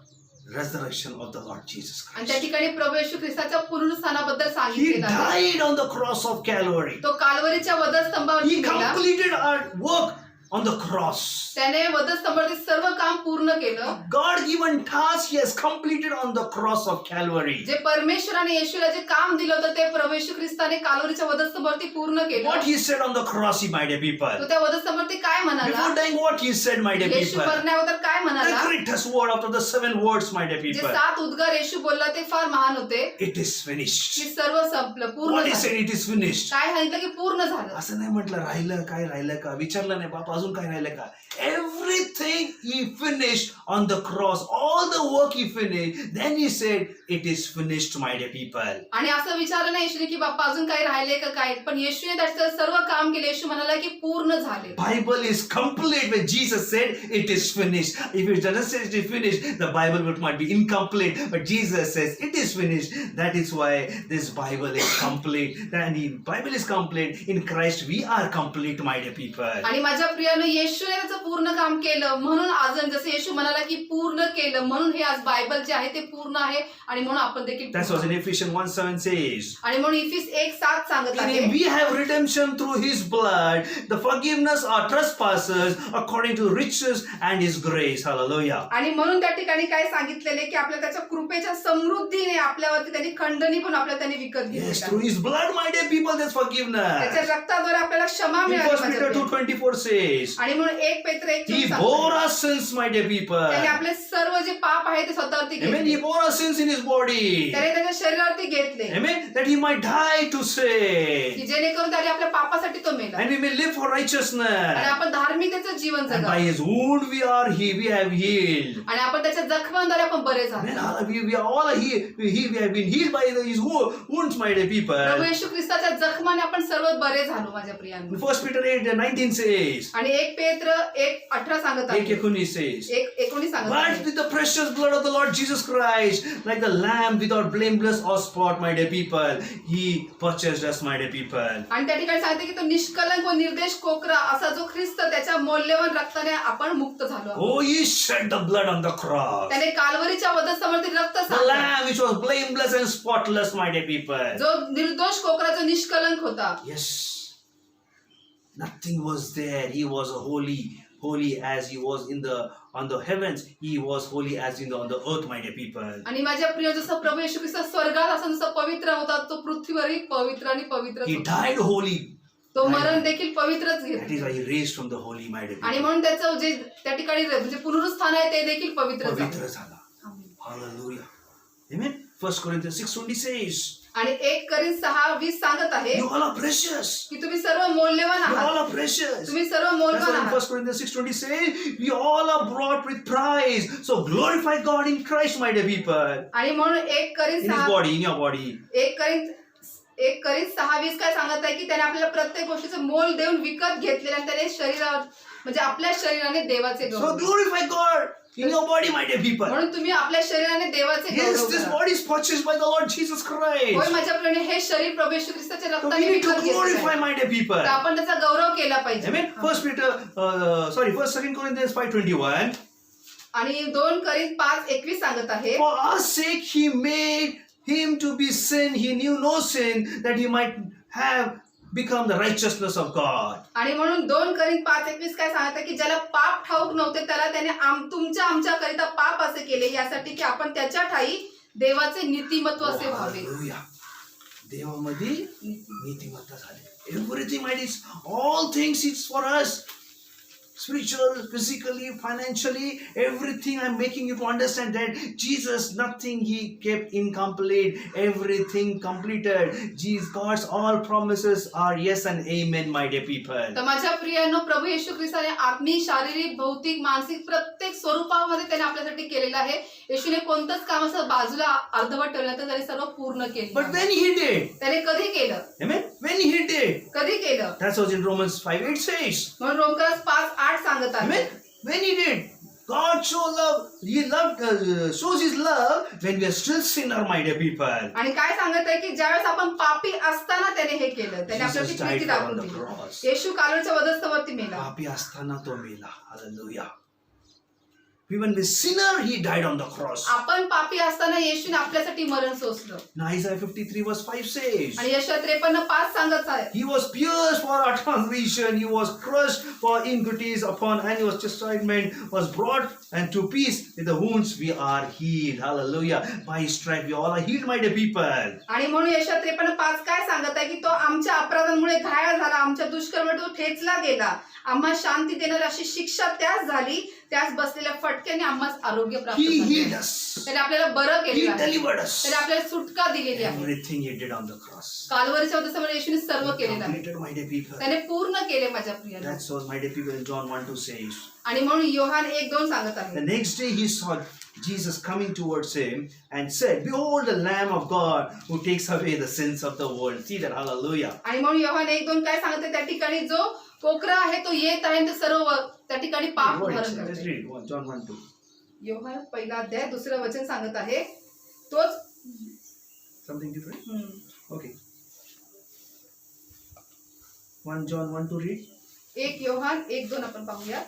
resurrection of the Lord Jesus आणि त्या Christ. ठिकाणी प्रभू येशू ख्रिस्ताच्या पुनरुत्थानाबद्दल He सांगितलेलं आहे. died on the cross of Calvary. तो काल्वरीच्या वधस्तंभावरती He गेला. completed our work on the cross. त्याने वधस्तंभावरती सर्व काम पूर्ण केलं. God given task he has completed on the cross of Calvary. जे परमेश्वराने येशूला जे काम दिलं होतं ते प्रभू येशू ख्रिस्ताने काल्वरीच्या वधस्तंभावरती पूर्ण केलं. What he said on the cross, my dear people. तो त्या वधस्तंभावरती काय म्हणाला? Before dying, what he said, my dear Yeshu people. मरण्याअगोदर काय म्हणाला? The greatest word after the 7 words, my dear जे people. 7 उद्गार येशू बोलला ते फार महान होते. It is finished. की सर्व संपलं, पूर्ण What he झालं. said, it is finished. काय सांगितलं की पूर्ण झालं. असं नाही म्हटलं राहिलं काय राहिलं का विचारलं नाही बाप अजून काय राहिलं का. Everything he finished on the cross, all the work he finished. Then he said, it is finished, my dear people. आणि असं विचारलं नाही येशूने की बाप्पा अजून काही राहिले का काय, पण येशूने त्याचं सर्व काम केलं. येशू म्हणाला की पूर्ण झाले. Bible is complete. When Jesus said it is finished. If it doesn't say it is finished, the Bible might be incomplete. But Jesus says it is finished. That is why this Bible is complete. And the Bible is complete. In Christ we are complete, my dear people. आणि माझ्या प्रियानं येशूने त्याचं पूर्ण काम केलं म्हणून म्हणून आज जसे येशू म्हणाला की पूर्ण केलं, म्हणून हे आज बायबल जे आहे ते पूर्ण आहे आणि म्हणून आपण देखील That's what in Ephesians 1:7 says. आणि म्हणून इफिस 1:7 सांगत In आहे him we have redemption through his blood, the forgiveness of trespasses according to riches and his grace. Hallelujah. आणि म्हणून त्या ठिकाणी काय सांगितलेले की आपल्या त्याच्या कृपेच्या समृद्धीने आपल्यावरती त्यांनी खंडणी पण आपल्याला त्यांनी विकत Yes, घेतली. through his blood, my dear people, there's forgiveness. त्याच्या रक्ताद्वारे आपल्याला क्षमा In मिळाली 1 माझ्या Peter प्रिय. 2:24 says, आणि म्हणून 1 पेत्र 1 he bore our sins, my dear people. त्याने आपले सर्व जे पाप आहे ते स्वतःवरती Amen. घेतले. He bore our sins in his body. त्याने त्याच्या शरीरावरती घेतले Amen. That he might die to की sin. जेणेकरून त्याने आपल्या पापासाठी तो मेला And we may live for आणि righteousness. आपण धार्मिकतेचं जीवन And by जगावं his wound we have healed. आणि आपण त्याच्या जखमांद्वारे आपण बरे Amen. झालो. We are all we have been healed by his wounds, my dear Prabhu people. येशू ख्रिस्ताच्या जखमाने आपण सर्व बरे झालो माझ्या प्रियांनो. 1 Peter 8:19 says, आणि 1 पेत्र 1:18 सांगत आहे. 1:19 says, 1:19 सांगत but आहे. with the precious blood of the Lord Jesus Christ, like the lamb without blameless or spot, my dear people, he purchased us, my dear people. आणि त्या ठिकाणी सांगते की तो निष्कलंक व निर्देश कोकरा असा जो ख्रिस्त त्याच्या मौल्यवान रक्ताने आपण मुक्त झालो आहोत. Oh, he shed the blood on the cross. त्याने कालवरीच्या वधस्तंभावरती रक्त The सांडलं. lamb which was blameless and spotless, my dear people. जो निर्दोष कोकरा जो निष्कलंक होता. Yes. Nothing was there. He was holy as he was on the heavens. He was holy as on the earth, my dear people. आणि माझ्या प्रिय जसं प्रभू येशू ख्रिस्त स्वर्गात असं जसं पवित्र होता तो पृथ्वीवरही पवित्र आणि पवित्र He died holy. तो मरण देखील पवित्रच That is घेतला why he raised from the holy, my dear आणि people. म्हणून त्याचं जे त्या ठिकाणी म्हणजे पुनरुत्थान आहे ते देखील पवित्र पवित्र झाला. Hallelujah. Amen. 1 Corinthians 6:20 says, आणि 1 करीन 6:20 सांगत आहे you all are precious. की तुम्ही सर्व मौल्यवान You आहात. all are precious. तुम्ही सर्व That's मौल्यवान what in आहात. 1 Corinthians 6:20 says, we all are brought with price. So glorify God in Christ, my dear people. आणि म्हणून 1 करीन In his 6 body, in your body. 1 करीन 6:20 काय सांगत आहे की त्याने आपल्याला प्रत्येक गोष्टीचं मोल देऊन विकत घेतलेलं आणि त्याने शरीरावर म्हणजे आपल्या शरीराने देवाचे So Gaurav. glorify God in your body, my dear people. म्हणून तुम्ही आपल्या शरीराने देवाचे Yes, गौरव this करा. body is purchased by the Lord Jesus होय Christ. माझ्या प्रियाने हे शरीर प्रभू येशू ख्रिस्ताच्या So we रक्ताने need to विकत घेतलेलं glorify, आहे. my dear people. तर आपण त्याचा गौरव केला पाहिजे. Amen. 2 Corinthians 5:21. आणि 2 करीन 5:21 सांगत आहे For our sake he made him to be sin. He knew no sin, that he might have become the righteousness of God. आणि म्हणून 2 करीन 5:21 काय सांगत आहे की ज्याला पाप ठाऊक नव्हते त्याला त्याने आमच्याकरिता पाप असे केले यासाठी की आपण त्याच्या ठाई देवाचे नीतिमत्व असे Oh, व्हावे. hallelujah. देवामध्ये नीतिमत्ता झाली. Everything, my dear, all things it's for us. Spiritual, physically, financially, everything I'm making you to understand that Jesus, nothing he kept incomplete, everything completed. Jesus, God's all promises are yes and amen, my dear people. तर माझ्या प्रियांनो प्रभू येशू ख्रिस्ताने आत्मिक शारीरिक भौतिक मानसिक प्रत्येक स्वरूपामध्ये त्याने आपल्यासाठी केलेलं आहे. येशूने कोणतंच काम असं बाजूला अर्धवट ठेवलं तर त्याने सर्व पूर्ण But केलं. when he did, त्याने कधी केलं? amen, when he did, कधी केलं? that's what in Romans 5:8 says, म्हणून रोमकरास 5:8 सांगत आहे. amen, when he did, God shows his love when we are still sinner, my dear people. आणि काय सांगत आहे की ज्यावेळेस आपण पापी असताना त्याने हे केलं, त्याने आपल्यासाठी Jesus died प्रीती on दाखवून the दिली. cross. येशू कालवरच्या वधस्तंभावरती मेला. पापी असताना तो मेला. Hallelujah. Even the sinner, he died on the cross. आपण पापी असताना येशूने आपल्यासाठी मरण सोसलं. Now Isaiah 53:5 says, आणि यशया 53:5 सांगत आहे he was pierced for our transgression, he was crushed for iniquities, upon and his chastisement was brought and to peace. With the wounds we are healed. Hallelujah. By his stripe we all are healed, my dear people. आणि म्हणून यशया 53:5 काय सांगत आहे की तो आमच्या अपराधांमुळे घायल झाला, आमच्या दुष्कर्मामुळे तो ठेचला गेला, आम्हा शांती देणारी अशी शिक्षा त्यास झाली, त्यास बसलेल्या फटक्याने आम्हास आरोग्य प्राप्त He healed झाले. us. त्याने आपल्याला बरं He केलेलं आहे. delivered us. त्याने आपल्याला सुटका दिलेली आहे. Everything he did on the cross. कालवरीच्या वधस्तंभावर येशूने सर्व केलेलं आहे. Completed, my dear people. त्याने पूर्ण केले माझ्या प्रियांनो. That's what my dear people in John 1:2 says. आणि म्हणून योहान 1:2 सांगत आहे. The next day he saw Jesus coming towards him and said, behold the Lamb of God who takes away the sins of the world. See that, hallelujah. आणि म्हणून योहान 1:2 काय सांगत आहे त्या ठिकाणी जो कोकरा आहे तो येत आहे आणि ते सर्व त्या ठिकाणी पाप What it हरण says? Let's करते. read it. John 1:2. योहान 1:2 दुसरं वचन सांगत आहे तोच Something different? हम्म. Okay. 1 John 1:2 read. 1 योहान 1:2 आपण पाहूया.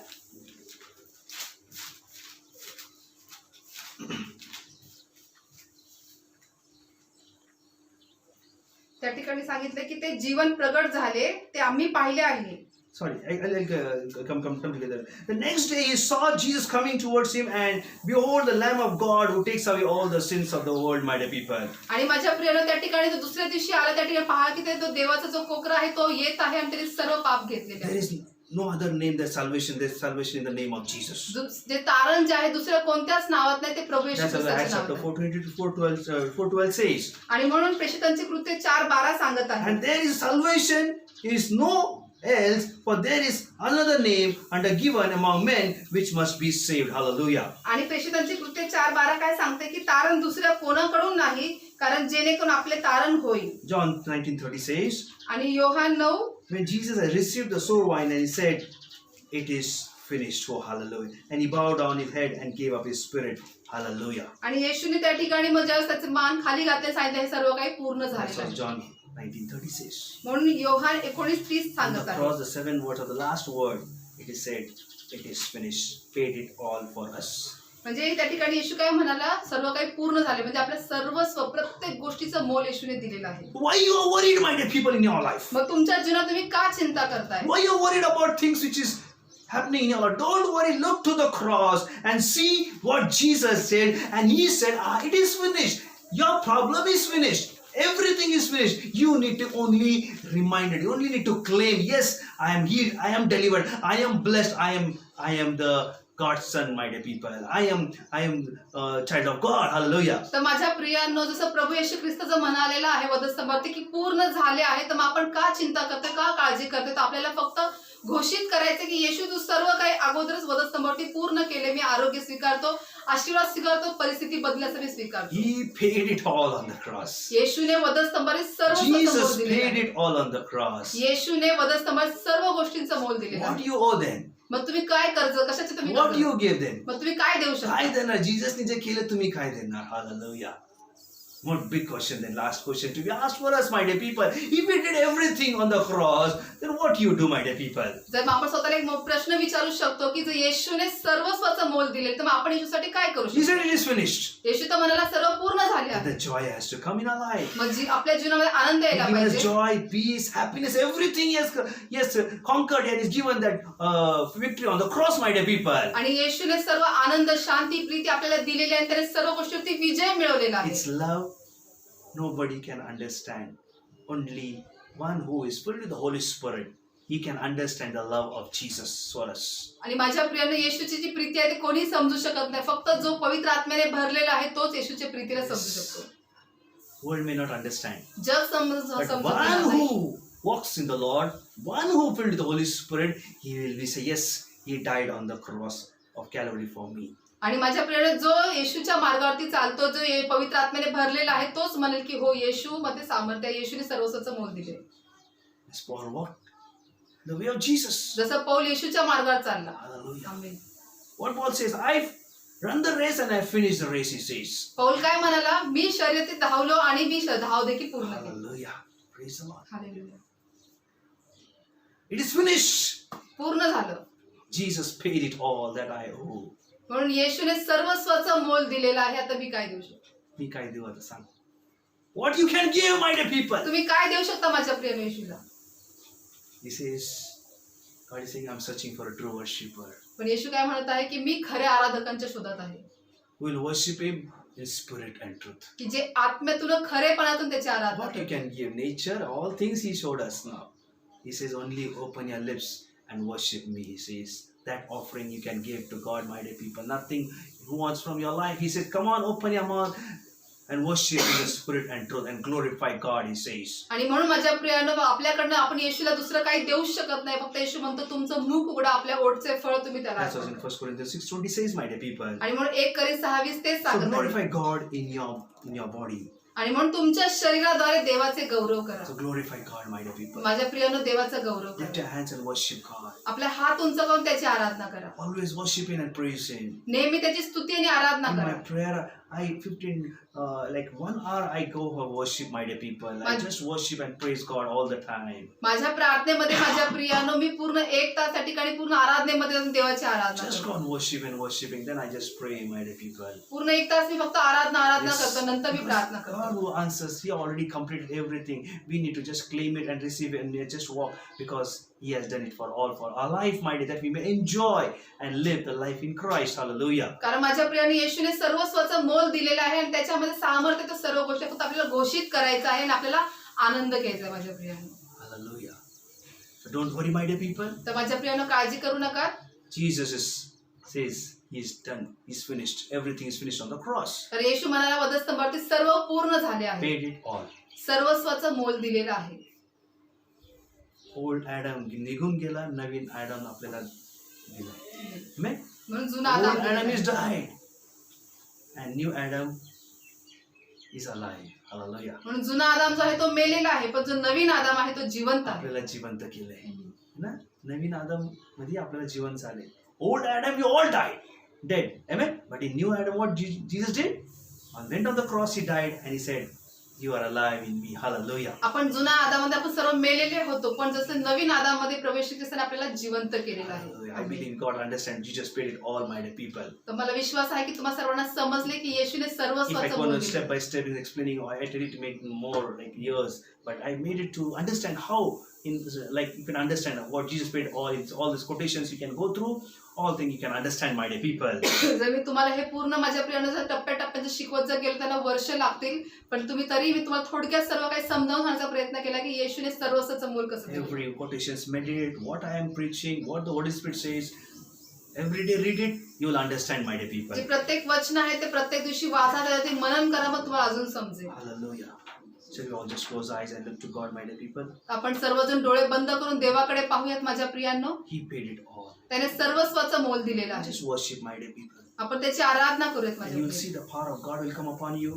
त्या ठिकाणी सांगितलं की ते जीवन प्रगट झाले ते आम्ही पाहिले आहे. Sorry, I'll come together. The next day he saw Jesus coming towards him, and behold, the Lamb of God who takes away all the sins of the world, my dear people. आणि माझ्या प्रियानं त्या ठिकाणी तो दुसऱ्या दिवशी आला, त्या ठिकाणी पहा की ते तो देवाचा जो कोकरा आहे तो येत आहे आणि त्याने सर्व पाप घेतलेले There आहे. is no other name than salvation. There's salvation in the name of Jesus. जे तारण जे आहे दुसऱ्या कोणत्याच नावात नाही, ते प्रभू येशू That's what ख्रिस्ताच्या Acts chapter नावात आहे. 4:22 4:12 says. आणि म्हणून प्रेषितांची कृत्य 4:12 सांगत आहे. And there is salvation is no else, for there is another name under given among men which must be saved. Hallelujah. आणि प्रेषितांची कृत्य 4:12 काय सांगते की तारण दुसऱ्या कोणाकडून नाही, कारण जेणेकरून आपले तारण होईल. John 19:30 says, आणि Yohan 9 when Jesus had received the sour wine, and he said, "It is finished." Oh, hallelujah. And he bowed down his head and gave up his spirit. Hallelujah. आणि येशूने त्या ठिकाणी मग ज्यावेळेस त्याचे मान खाली घातले सांगितले हे सर्व काही पूर्ण That's झाले what आहे. John 19:30 says. म्हणून योहान 19:30 On सांगत the आहे. cross, the 7 words of the last word, it is said, "It is finished." Paid it all for us. म्हणजे त्या ठिकाणी येशू काय म्हणाला, सर्व काही पूर्ण झाले, म्हणजे आपल्या सर्वस्व प्रत्येक गोष्टीचं मोल येशूने दिलेलं आहे. Why you are worried, my dear people, in your life? मग तुमच्या जीवनात तुम्ही का चिंता करताय? Why you are worried about things which is happening in your life? Don't worry. Look to the cross and see what Jesus said. And he said, "It is finished." Your problem is finished. Everything is finished. You need to only remind it. You only need to claim, yes, I am healed. I am delivered. I am blessed. I am the God's son, my dear people. I am child of God. Hallelujah. तर माझ्या प्रियांनो, जसं प्रभू येशू ख्रिस्ताचं म्हणालेलं आहे वधस्तंभावरती की पूर्ण झाले आहे, तर मग आपण का चिंता करतोय, का काळजी करतोय? तर आपल्याला फक्त घोषित करायचं की येशू तू सर्व काही अगोदरच वधस्तंभावरती पूर्ण केले. मी आरोग्य स्वीकारतो, आशीर्वाद स्वीकारतो, परिस्थिती बदल्याचं मी स्वीकारतो. He paid it all on the cross. येशूने वधस्तंभावरती सर्व मोल Jesus दिलेलं paid आहे. it all on the cross. येशूने वधस्तंभात सर्व गोष्टींचं मोल दिलेलं What आहे. do you owe them? मग तुम्ही काय कर्ज, कशाचे तुम्ही What कर्ज? do you give them? मग तुम्ही काय देऊ काय शकता? देणार? जीससने जे केलं तुम्ही काय देणार? Hallelujah. What big question then, last question to be asked for us, my dear people. If we did everything on the cross, then what do you do, my dear people? जर मग आपण स्वतःला एक प्रश्न विचारू शकतो की जर येशूने सर्वस्वाचं मोल दिले तर मग आपण येशूसाठी काय करू He शकतो? said it is finished. येशू तर म्हणाला सर्व पूर्ण झाले And आहे. the joy has to come in our life. मग आपल्या जीवनामध्ये आनंद यायला He given us पाहिजे. joy, peace, happiness, everything he has conquered and is given that victory on the cross, my dear people. आणि येशूने सर्व आनंद, शांती, प्रीती आपल्याला दिलेली आहे, त्याने सर्व गोष्टीवरती विजय मिळवलेला आहे. It's love. Nobody can understand. Only one who is filled with the Holy Spirit, he can understand the love of Jesus for us. आणि माझ्या प्रियाने येशूची जी प्रीती आहे ती कोणी समजू शकत नाही. फक्त जो पवित्र आत्म्याने भरलेला आहे तोच येशूच्या प्रीतीला समजू शकतो. World may not understand. जग समजू But शकत one नाही. who walks in the Lord, one who filled with the Holy Spirit, he will be say, yes, he died on the cross of Calvary for me. आणि माझ्या प्रियाने जो येशूच्या मार्गावरती चालतो, जो पवित्र आत्म्याने भरलेला आहे, तोच म्हणेल की हो, येशू मध्ये सामर्थ्य आहे, येशूने सर्वस्वाचं मोल दिले. As Paul walked the way of Jesus. जसं पौल येशूच्या मार्गावर चालला. Hallelujah. Amen. What Paul says, I've run the race and I've finished the race, he says. Paul काय म्हणाला? मी शर्यतीत धावलो आणि मी धाव देखील पूर्ण केली. Hallelujah. Praise the Lord. Hallelujah. It is finished. पूर्ण झालं. Jesus paid it all that I owe. म्हणून येशूने सर्वस्वाचं मोल दिलेलं आहे. आता मी काय देऊ शकतो? मी काय देऊ आता सांग? What you can give, my dear people? तुम्ही काय देऊ शकता माझ्या प्रिय येशूला? He says, God is saying, I'm searching for a true worshipper. पण येशू काय म्हणत आहे की मी खऱ्या आराधकांच्या शोधात आहे, Who will worship him in spirit and truth. की जे आत्म्यातून खरेपणातून त्याची आराधना What you करतील. can give, nature, all things he showed us now. He says, only open your lips and worship me, he says. That offering you can give to God, my dear people. Nothing he wants from your life. He said, come on, open your mouth and worship in the spirit and truth and glorify God, he says. आणि म्हणून माझ्या प्रियानो, आपल्याकडनं आपण येशूला दुसरं काही देऊ शकत नाही. फक्त येशू म्हणतो तुमचं मुख उघडा, आपल्या ओठचे फळ तुम्ही त्याला That's what in अर्पण 1 Corinthians 6:20 says, my dear people. करा. आणि म्हणून 1 कोरिन्थ 6:20 तेच So सांगत आहे. glorify God in your body. आणि म्हणून तुमच्या शरीराद्वारे देवाचे गौरव करा. So glorify God, my dear people. माझ्या प्रियानो, देवाचा गौरव Lift करा. your hands and worship God. आपल्या हात उंच करून त्याची आराधना करा. Always worship Him and praise Him. नेहमी त्याची स्तुती आणि आराधना In my करा. prayer, I 15 like 1 hour I go for worship, my dear people. I just worship and praise God all the time. माझ्या प्रार्थनेमध्ये माझ्या प्रियानो मी पूर्ण 1 तास त्या ठिकाणी पूर्ण आराधनेमध्ये जाऊन देवाची आराधना Just करतो. go on worshiping. Then I just pray, my dear people. पूर्ण 1 तास मी फक्त आराधना Yes. करतो, नंतर मी प्रार्थना God करतो. who answers, He already completed everything. We need to just claim it and receive it and just walk, because He has done it for our life, my dear, that we may enjoy and live the life in Christ. Hallelujah. कारण माझ्या प्रियाने येशूने सर्वस्वाचं मोल दिलेलं आहे आणि त्याच्यामध्ये सामर्थ्य तो सर्व गोष्टी फक्त आपल्याला घोषित करायचं आहे आणि आपल्याला आनंद घ्यायचा आहे माझ्या प्रियाने. Hallelujah. So don't worry, my dear people. तर माझ्या प्रियानं काळजी करू नका. Jesus says He's done. He's finished. Everything is finished on the cross. तर येशू म्हणाला वधस्तंभावरती सर्व पूर्ण झाले आहे. Paid it all. सर्वस्वाचं मोल दिलेलं आहे. Old Adam निघून गेला, नवीन Adam आपल्याला दिला. Amen? म्हणून जुना Old आदाम Adam is गेला. died. And new Adam is alive. Hallelujah. म्हणून जुना आदाम जो आहे तो मेलेला आहे, पण जो नवीन आदाम आहे तो जिवंत आहे. आपल्याला जिवंत केलंय ना. नवीन आदम मध्ये आपल्याला जीवन झाले. Old Adam, you all died, dead. Amen. But in new Adam, what Jesus did? On went on the cross, He died, and He said, "You are alive in me." Hallelujah. आपण जुना आदामध्ये आपण सर्व मेलेले होतो, पण जसं नवीन आदामध्ये प्रवेश ख्रिस्ताने आपल्याला जिवंत केलेलं Hallelujah. I आहे. believe God understands. Jesus paid it all, my dear people. तर मला विश्वास आहे की तुम्हा सर्वांना समजले की येशूने If I सर्वस्वाचं go मोल on step दिलं. by step in explaining, I tell it to make more like years, but I made it to understand how, like you can understand what Jesus paid all. It's all these quotations you can go through. All things you can understand, my dear people. जर मी तुम्हाला हे पूर्ण माझ्या प्रियानं जर टप्प्याटप्प्याचं शिकवत जर गेलं त्यांना वर्ष लागतील, पण तुम्ही तरी मी तुम्हाला थोडक्यात सर्व काही समजावून सांगण्याचा प्रयत्न केला की येशूने सर्वस्वाचं मोल कसं दिलं. Every quotations, meditate what I am preaching, what the Holy Spirit says. Every day read it, you will understand, my dear people. जे प्रत्येक वचन आहे ते प्रत्येक दिवशी वाचा, त्याचे मनन करा, मग तुम्हाला अजून समजेल. Hallelujah. Shall we all just close eyes and look to God, my dear people? आपण सर्वजण डोळे बंद करून देवाकडे पाहूयात माझ्या प्रियांनो. He paid it all. त्याने सर्वस्वाचं मोल दिलेलं आहे. Just worship, my dear people. आपण त्याची आराधना करूयात And माझ्या you will प्रियांनो. see the power of God will come upon you.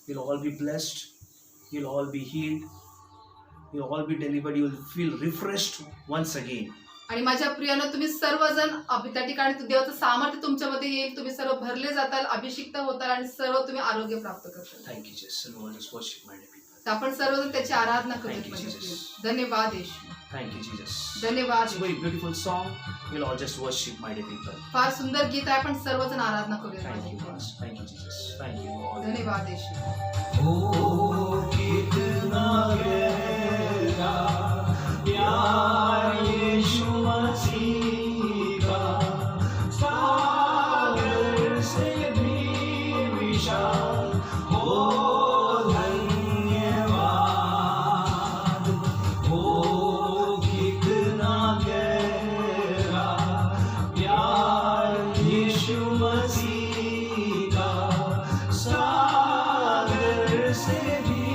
You'll all be blessed. You'll all be healed. You'll all be delivered. You will feel refreshed once again. आणि माझ्या प्रियानं तुम्ही सर्वजण त्या ठिकाणी देवाचं सामर्थ्य तुमच्यामध्ये येईल. तुम्ही सर्व भरले जाताल, अभिषिक्त होताल आणि सर्व तुम्ही आरोग्य प्राप्त करताल. Thank you, Jesus. And we'll just worship, my dear people. तर आपण सर्वजण त्याची आराधना करूयात Thank you, माझ्या Jesus. प्रियांनो. धन्यवाद येशू. Thank you, Jesus. धन्यवाद It's a very beautiful song. We'll all just worship, my dear people. फार सुंदर गीत आहे. आपण सर्वजण आराधना करूयात Thank माझ्या you, प्रियांनो. God. Thank you, Jesus. Thank you, Lord. धन्यवाद येशू. Oh, कितना गहरा प्यार यीशु मसीह का, सागर से भी विशाल हो धन्यवाद। Oh, कितना गहरा प्यार यीशु मसीह का, सागर से भी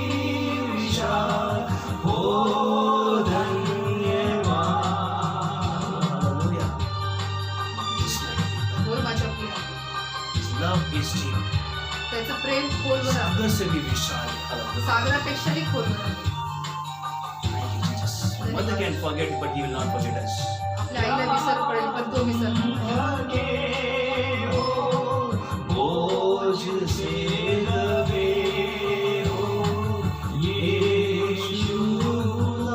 विशाल हो धन्यवाद। Hallelujah. Just like it. होय माझ्या प्रियांनो. His love is deep. त्याचं प्रेम खोलवर आहे. सागर से भी विशाल. Hallelujah. सागरापेक्षाही खोलवर आहे. Thank you, Jesus. Mother can forget, but He will not forget us. आपल्या आईला विसर पडेल, पण तो विसरणार नाही. बोझ से दबे हो यीशु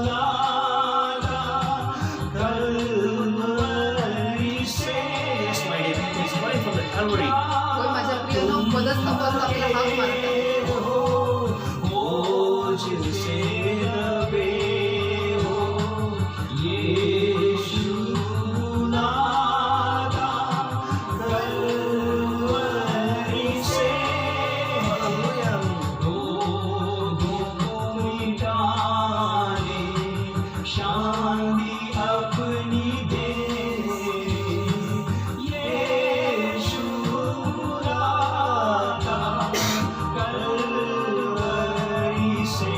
दाता, कलवरी से. Yes, my dear people, He's calling from the Calvary. होय माझ्या प्रियांनो, वधस्तंभावर आपल्याला हाक मारत आहे. बोझ से दबे हो यीशु दाता, कलवरी से. रोगों मिटाने शांति अपनी दे यीशु दाता, कलवरी से.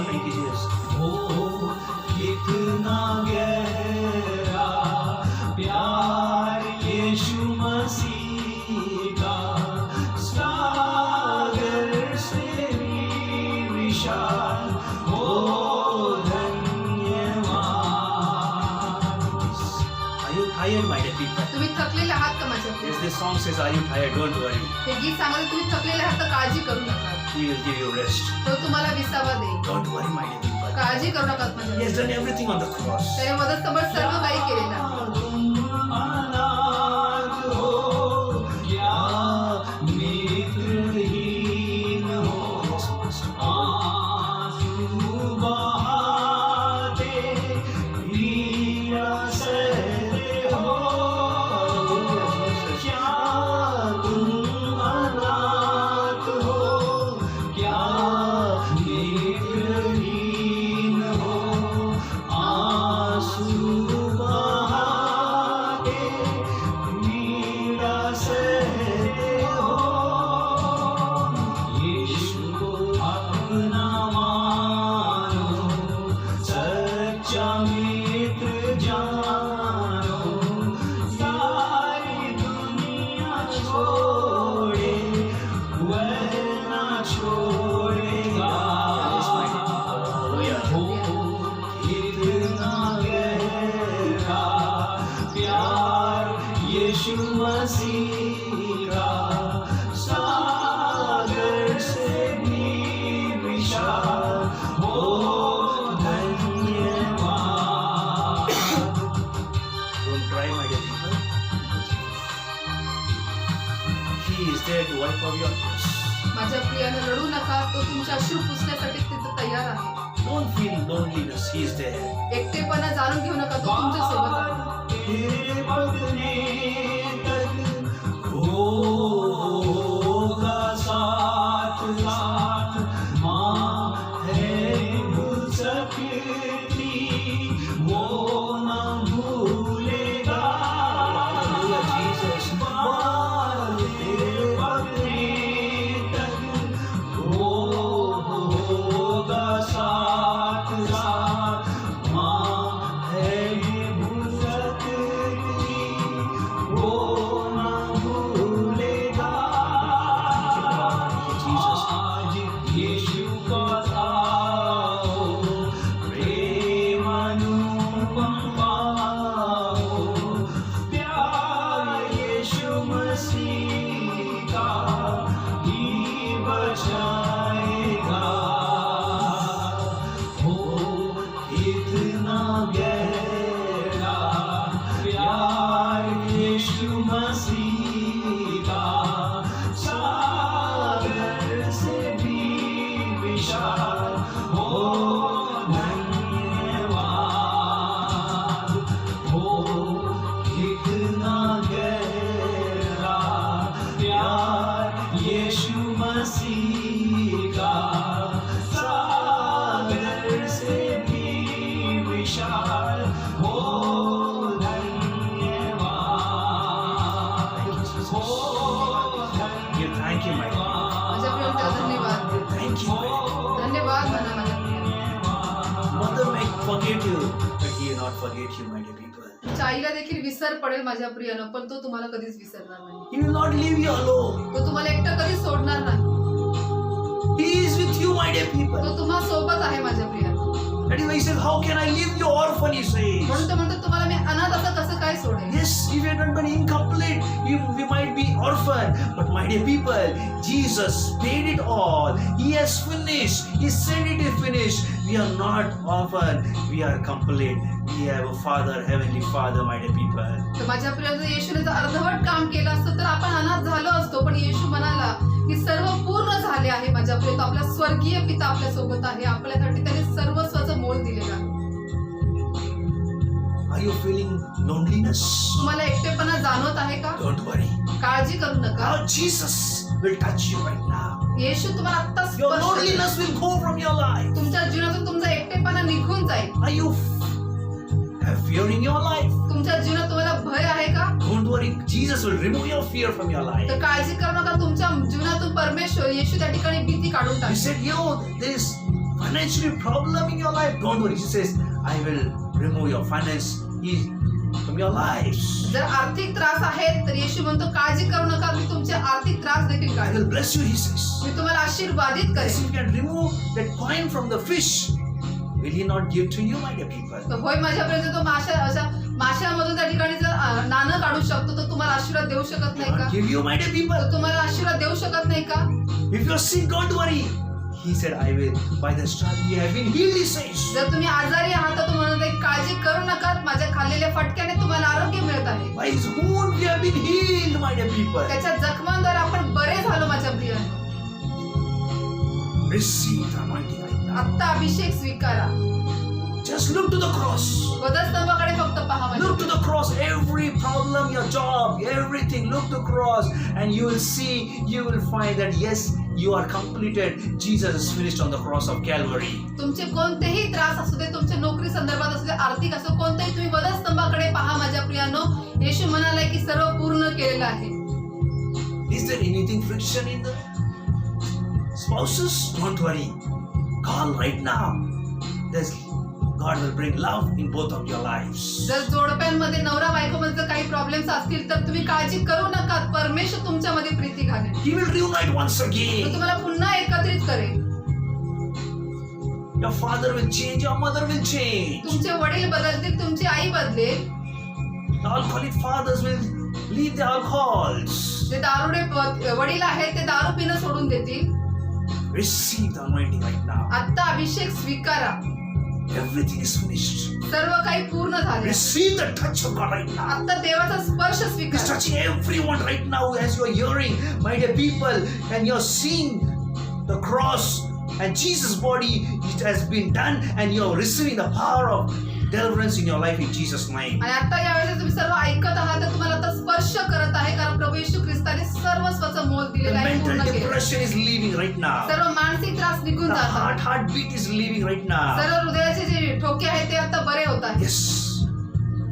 Thank you, Jesus. Oh, कितना गहरा प्यार यीशु मसीह का, सागर से भी विशाल हो धन्यवाद. Are you tired, my dear people? तुम्ही थकलेले आहात का माझ्या Is प्रियांनो? there This song says, "Are you tired? Don't worry. हे गीत सांगत तुम्ही थकलेले आहात तर काळजी करू नका, He will give you rest. तो तुम्हाला विसावा देईल. Don't worry, my dear people. काळजी करू नका He माझ्या. has done everything on the cross." त्याने मदत समज सर्व काही केलेलं आहे. यीशु मसीह का सागर से भी विशाल हो धन्यवाद. Don't cry, my dear people. He is there to wipe out your tears. माझ्या प्रियानं रडू नका, तो तुमच्या अश्रू पुसण्यासाठी तिथं तयार आहे. Don't feel loneliness. He is there. एकटेपणा जाणून घेऊ नका, तो तुमच्या सोबत आहे. तेरे बदले तक होगा साथ साथ. माँ है भूल सकती, वो न भूलेगा. Jesus. तेरे बदले तक होगा साथ साथ. माँ है भूल सकती, वो न भूलेगा. आज यीशु को आओ, प्रेम अनुपम पाओ. प्यार यीशु मसीह का ही बचाएगा. हो इतना गहरा प्यार यीशु मसीह का, सागर से भी विशाल हो धन्यवाद. हो इतना गहरा प्यार यीशु मसीह का, सागर से भी विशाल हो धन्यवाद. हो Thank you, my dear. माझ्या प्रियानं त्याला धन्यवाद. Thank you, my dear. धन्यवाद म्हणा माझ्या प्रियानं. Mother may forget you, but he will not forget you, my dear people. तुमच्या आईला देखील विसर पडेल माझ्या प्रियानं, पण तो तुम्हाला कधीच विसरणार नाही. He will not leave you alone. तो तुम्हाला एकटं कधीच सोडणार नाही. He is with you, my dear people. तो तुम्हा सोबत आहे माझ्या प्रियानं. That is why he says, "How can I leave you orphan?" He says. म्हणून तो म्हणतो तुम्हाला मी अनाथ असं कसं काय सोडेल. Yes, if you had not been incomplete, we might be orphan. But my dear people, Jesus paid it all. He has finished. He said it is finished. We are not orphan. We are complete. We have a Father, Heavenly Father, my dear people. तर माझ्या प्रियानं येशूने जर अर्धवट काम केलं असतं तर आपण अनाथ झालो असतो, पण येशू म्हणाला की सर्व पूर्ण झाले आहे माझ्या प्रिय. तो आपला स्वर्गीय पिता आपल्या सोबत आहे. आपल्यासाठी त्याने सर्वस्वाचं मोल दिलेलं आहे. Are you feeling loneliness? तुम्हाला एकटेपणा जाणवत आहे का? Don't worry. काळजी करू नका. Now Jesus will touch you right now. येशू तुम्हाला आत्ता Your स्पर्श करेल. loneliness will go from your life. तुमच्या जीवनातून तुमचा एकटेपणा निघून जाईल. Are you have fear in your life? तुमच्या जीवनात तुम्हाला भय आहे का? Don't worry. Jesus will remove your fear from your life. तर काळजी करू नका. तुमच्या जीवनातून परमेश्वर येशू त्या ठिकाणी भीती काढून He टाकेल. said, there is financial problem in your life. Don't worry. He says, I will remove your finance from your lives. जर आर्थिक त्रास आहेत तर येशू म्हणतो काळजी करू नका, मी तुमचे आर्थिक त्रास देखील I काढेल. will bless you, he says. मी तुम्हाला आशीर्वादित Yes, करेन. you can remove that coin from the fish. Will he not give to you, my dear people? तर होय माझ्या प्रिय, तो माशामधून त्या ठिकाणी जर नाणं काढू शकतो तर तुम्हाला आशीर्वाद देऊ शकत नाही का? Give you, my dear people. तर तुम्हाला आशीर्वाद देऊ शकत नाही का? If you're sick, don't worry. He said, I will. By the stripes you have been healed, he says. जर तुम्ही आजारी आहात तर तो म्हणत आहे काळजी करू नका, माझ्या खाल्लेल्या फटक्याने तुम्हाला आरोग्य मिळत आहे. By his wound we have been healed, my dear people. त्याच्या जखमांद्वारे आपण बरे झालो माझ्या प्रियांनो. Receive the anointing right now. आत्ता अभिषेक स्वीकारा. Just look to the cross. वधस्तंभाकडे फक्त पहा माझ्या Look to the cross. Every problem, your job, everything. Look to the cross, and you will see. You will find that yes, you are completed. Jesus is finished on the cross of Calvary. तुमचे कोणतेही त्रास असू दे, तुमच्या नोकरी संदर्भात असू दे, आर्थिक असो, कोणतेही तुम्ही वधस्तंभाकडे पहा माझ्या प्रियांनो. येशू म्हणालाय की सर्व पूर्ण केलेलं आहे. Is there anything friction in the spouses? Don't worry. Call right now. There's God will bring love in both of your lives. जर जोडप्यांमध्ये नवरा बायकोमध्ये जर काही प्रॉब्लेम्स असतील तर तुम्ही काळजी करू नका, परमेश्वर तुमच्यामध्ये प्रीती घालेल. He will reunite once तो again. तुम्हाला पुन्हा एकत्रित करेल. Your father will change, your mother will change. तुमचे वडील बदलतील, तुमची आई बदलेल. The alcoholic fathers will leave the alcohols. जे दारुडे वडील आहेत ते दारू पिणं सोडून देतील. Receive the anointing right now. आत्ता अभिषेक स्वीकारा. Everything is finished. सर्व काही पूर्ण झाले. Receive the touch of God right now. आत्ता देवाचा स्पर्श He's स्वीकारा. touching everyone right now as you are hearing, my dear people, and you're seeing the cross and Jesus' body. It has been done, and you're receiving the power of deliverance in your life in Jesus' name. आणि आता यावेळेस तुम्ही सर्व ऐकत आहात तर तुम्हाला आता स्पर्श करत आहे, कारण प्रभू येशू ख्रिस्ताने सर्वस्वाचं मोल The दिलेलं आहे, mental पूर्ण केलं. depression is leaving right now. सर्व मानसिक त्रास निघून The जातात. heartbeat is leaving right now. सर्व हृदयाचे जे ठोके आहेत ते आता बरे होत आहेत. Yes,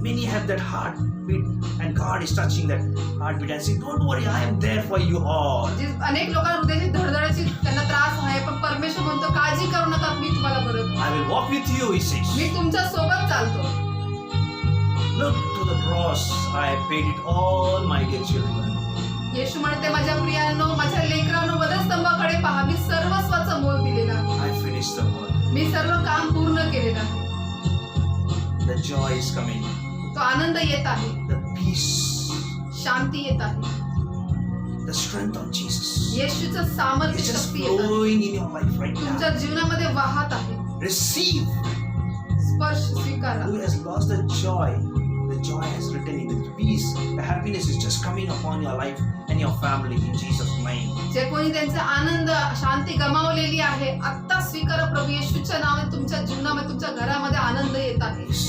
many have that heartbeat, and God is touching that heartbeat and saying, "Don't worry, I am there for you all." जे अनेक लोकांना हृदयाची धडधडाची त्यांना त्रास आहे, पण परमेश्वर म्हणतो काळजी करू नका, मी तुम्हाला बरं करेन. I will walk with you, he says. मी तुमच्या सोबत चालतो. Look to the cross. I have paid it all, my dear children. येशू म्हणते माझ्या प्रियांनो, माझ्या लेकरांनो, वधस्तंभाकडे पहा, मी सर्वस्वाचं मोल दिलेलं आहे. I finished the work. मी सर्व काम पूर्ण केलेलं आहे. The joy is coming. तो आनंद येत आहे, The peace. शांती येत आहे, The strength of Jesus. येशूचं सामर्थ्य, It's just शक्ती येत आहे, flowing in your life right तुमच्या now. जीवनामध्ये वाहत आहे. Receive. स्पर्श स्वीकारा. Who has lost the joy? The joy has returned. The peace, the happiness is just coming upon your life and your family in Jesus' name. जे कोणी त्यांचा आनंद, शांती गमावलेली आहे, आत्ता स्वीकारा. प्रभू येशूच्या नावाने तुमच्या जीवनामध्ये, तुमच्या घरामध्ये आनंद येत आहे. Yes.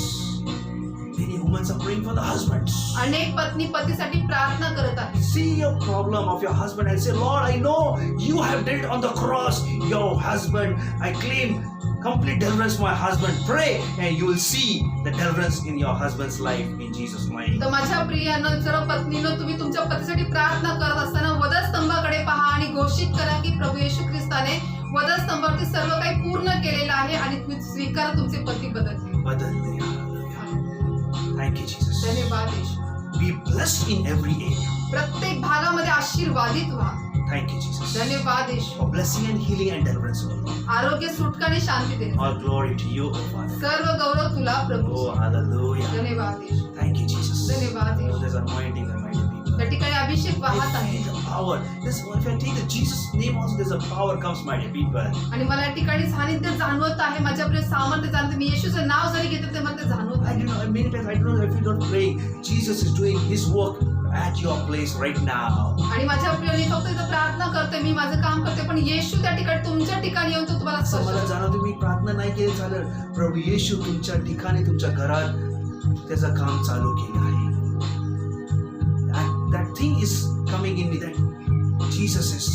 Many women are praying for the husbands. अनेक पत्नी पतीसाठी प्रार्थना करत आहे. See your problem of your husband and say, Lord, I know you have did it on the cross. Your husband, I claim complete deliverance for my husband. Pray and you will see the deliverance in your husband's life in Jesus' name. तर माझ्या प्रियांनो, सर्व पत्नीनो, तुम्ही तुमच्या पतीसाठी प्रार्थना करत असताना वधस्तंभाकडे पहा आणि घोषित करा की प्रभू येशू ख्रिस्ताने वधस्तंभावरती सर्व काही पूर्ण केलेलं आहे आणि तुम्ही स्वीकारा, तुमचे पती बदलतील. Badalne. Thank you, Jesus. धन्यवाद येशू. Be blessed in every area. प्रत्येक भागामध्ये आशीर्वादित व्हा. Thank you, Jesus. धन्यवाद येशू. For blessing and healing and deliverance, O Lord. आरोग्य, सुटका आणि शांती देणे. All glory to you, O Father. सर्व गौरव तुला प्रभू. Oh, hallelujah. धन्यवाद येशू. Thank you, Jesus. धन्यवाद Oh, Yeshu. there's anointing in mighty people. त्या ठिकाणी अभिषेक वाहत I आहे feel the power. This, if I take the Jesus name also, there's a power comes, mighty people. आणि मला या ठिकाणी सानिध्य जाणवत आहे, माझ्यापर्यंत सामर्थ्य जाणवते. मी येशूचं नाव जरी घेते ते मला ते जाणवत I आहे. don't know, many times I don't know if you're not praying. Jesus is doing His work at your place right now. आणि माझ्या प्रियाने फक्त इथं प्रार्थना करते, मी माझं काम करते, पण येशू त्या ठिकाणी तुमच्या ठिकाणी येऊन तो तुम्हाला असं स्पर्श मला करतो. जाणवतं, मी प्रार्थना नाही केली चालेल. प्रभू येशू तुमच्या ठिकाणी, तुमच्या घरात त्याचं काम चालू केलं आहे. That thing is coming in me, that Jesus is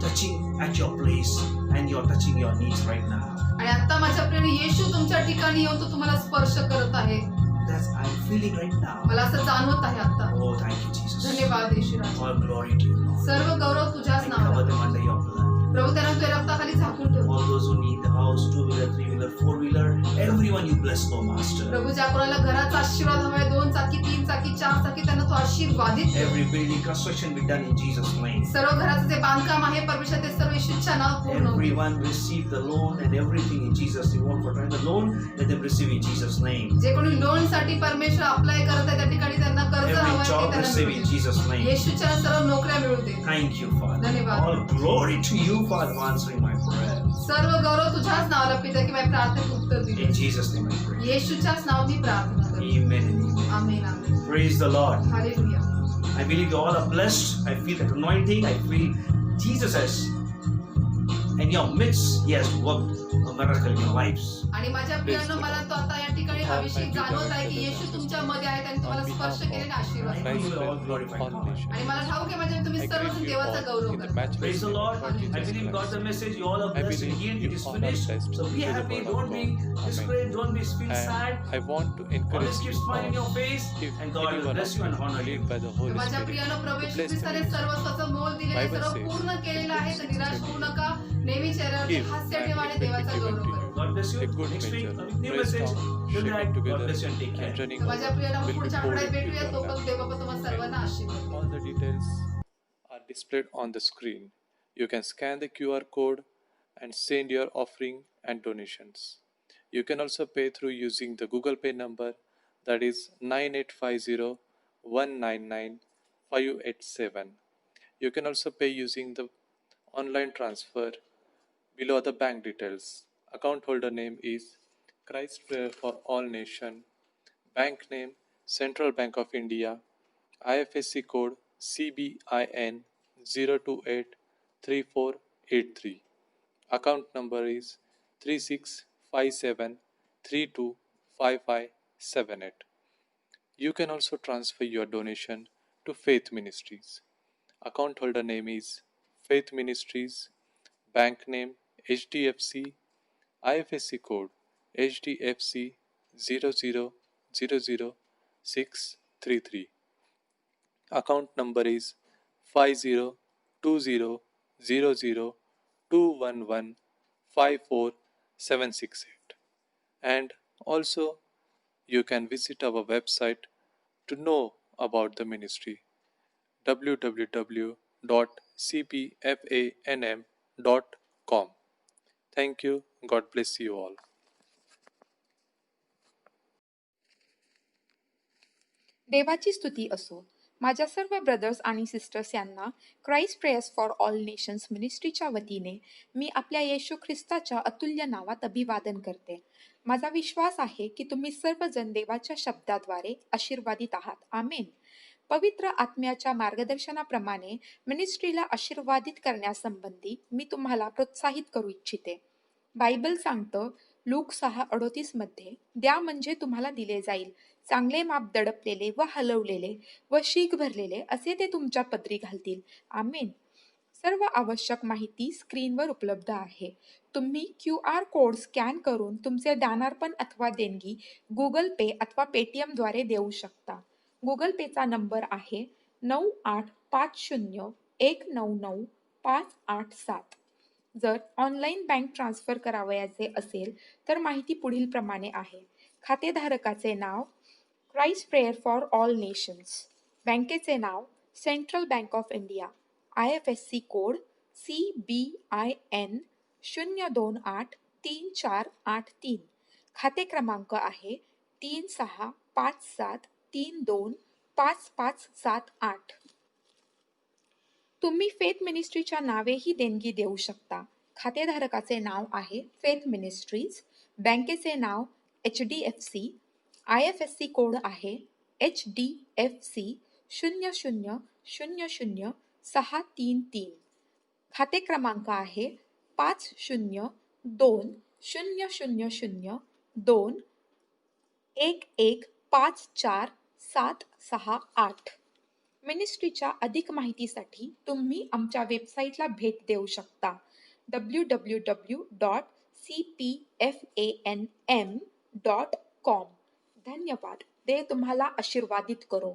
touching at your place and you're touching your needs right now. आणि आता माझ्या प्रियाने येशू तुमच्या ठिकाणी येऊन तो तुम्हाला स्पर्श करत आहे. That's I'm feeling right now. मला असं जाणवत आहे आता. Oh, thank you, Jesus. धन्यवाद येशू राजा. All glory to you, Lord. सर्व गौरव तुझ्याच I cover नावात. them under your blood. प्रभू त्यांना तुझ्या रक्ताखाली झाकून ठेव. All those who need the house, house, 2-wheeler, 3-wheeler, 4-wheeler. Everyone you bless, oh Master. प्रभू ज्या कोणाला घराचा आशीर्वाद हवाय 2 चाकी 3 चाकी 4 चाकी त्यांना तू आशीर्वादित कर. Every building construction be done in Jesus' name. सर्व घराचं जे बांधकाम आहे परमेश्वर ते सर्व येशूच्या नावात पूर्ण होऊ दे. Everyone receive the loan and everything in Jesus' name. Want for trying the loan, let them receive in Jesus' name. जे कोणी लोन साठी परमेश्वर अप्लाय करत आहे त्या ठिकाणी त्यांना कर्ज Every हवंय ते job त्यांना receive मिळू in दे. Jesus' name. येशूच्या सर्व नोकऱ्या मिळू दे. Thank you, Father. धन्यवाद. All glory to you, Father, for answering my prayer. सर्व गौरव तुझ्याच नावाला पिता की माझ्या प्रार्थनेत उत्तर दिले. In Jesus' name I pray. येशूच्याच नावात मी प्रार्थना करतो. Amen and amen. Amen amen. Praise the Lord. Hallelujah. I believe you all are blessed. I feel that anointing. I feel Jesus has, in your midst, He has worked a miracle in your lives. आणि माझ्या प्रियांनो मला तो आता या ठिकाणी हा विषय जाणवत आहे की येशू तुमच्या मध्ये आहेत आणि तुम्हाला स्पर्श केलेले आशीर्वाद I आहेत. know you will all glorify God. आणि मला ठाऊक आहे म्हणजे तुम्ही सर्वजण देवाचा गौरव करता. Praise the Lord. I believe God the message. You all are blessed and healed. It is finished. So be happy. Don't be discouraged. Don't be feel sad. I want to encourage Always keep you smiling in your all. face, If and God will anyone bless you and honor you. led by the Holy माझ्या Spirit प्रियांनो to Prabhu Yeshu bless ख्रिस्ताने them, सर्वस्वाचं मोल दिलेलं आहे, Bible सर्व says, पूर्ण केलेलं आहे तर निराश होऊ नका. नेहमी चेहऱ्यावरती give हास्य and ठेवा आणि it will be देवाचा given गौरव to करा. you. God bless you. A good Next week, measure, a new pressed message. down, Till shaken that, God together, bless you and take care. and running तर माझ्या over प्रियांनो will be पुढच्या poured आठवड्यात into भेटूया. your तोपर्यंत lap. देवबाबा तुम्हाला सर्वांना आशीर्वाद देईल. All the details are displayed on the screen. You can scan the QR code and send your offering and donations. You can also pay through using the Google Pay number, that is 9850 199 587. You can also pay using the online transfer. Below are the bank details. Account holder name is Christ Prayer for All Nation. Bank name Central Bank of India. IFSC code CBIN 0283483. Account number is 3657325578. You can also transfer your donation to Faith Ministries. Account holder name is Faith Ministries. Bank name HDFC. IFSC code HDFC 0000633. Account number is 50200021154768. And also you can visit our website to know about the ministry, www.cpfanm.com. Thank you. God bless you all. देवाची स्तुती असो. माझ्या सर्व ब्रदर्स आणि सिस्टर्स यांना Christ prayers for all nations मिनिस्ट्रीच्या वतीने मी आपल्या येशू ख्रिस्ताच्या अतुल्य नावात अभिवादन करते. माझा विश्वास आहे की तुम्ही सर्वजण देवाच्या शब्दाद्वारे आशीर्वादित आहात. आमेन. पवित्र आत्म्याच्या मार्गदर्शनाप्रमाणे मिनिस्ट्रीला आशीर्वादित करण्यासंबंधी मी तुम्हाला प्रोत्साहित करू इच्छिते. बायबल सांगतं लूक 6:38 मध्ये, द्या म्हणजे तुम्हाला दिले जाईल, चांगले माप दडपलेले व हलवलेले व शीख भरलेले असे ते तुमच्या पदरी घालतील. आमेन. सर्व आवश्यक माहिती स्क्रीनवर उपलब्ध आहे. तुम्ही QR कोड स्कॅन करून तुमचे दानार्पण अथवा देणगी गुगल पे अथवा पेटीएम द्वारे देऊ शकता. गुगल पेचा नंबर आहे 9850199587. जर ऑनलाईन बँक ट्रान्सफर करावयाचे असेल तर माहिती पुढील प्रमाणे आहे. खातेधारकाचे नाव Christ prayer for all nations. बँकेचे नाव central bank of India. IFSC code CBIN 0283483. खाते क्रमांक आहे 3657325578. तुम्ही फेथ मिनिस्ट्रीच्या नावेही देणगी देऊ शकता. खातेधारकाचे नाव आहे फेथ मिनिस्ट्रीज. बँकेचे नाव HDFC. IFSC कोड आहे HDFC 0000633. खाते क्रमांक आहे 50200021154768. मिनिस्ट्रीच्या अधिक माहितीसाठी तुम्ही आमच्या वेबसाईटला भेट देऊ शकता www.cpfanm.com. धन्यवाद. देव तुम्हाला आशीर्वादित करो.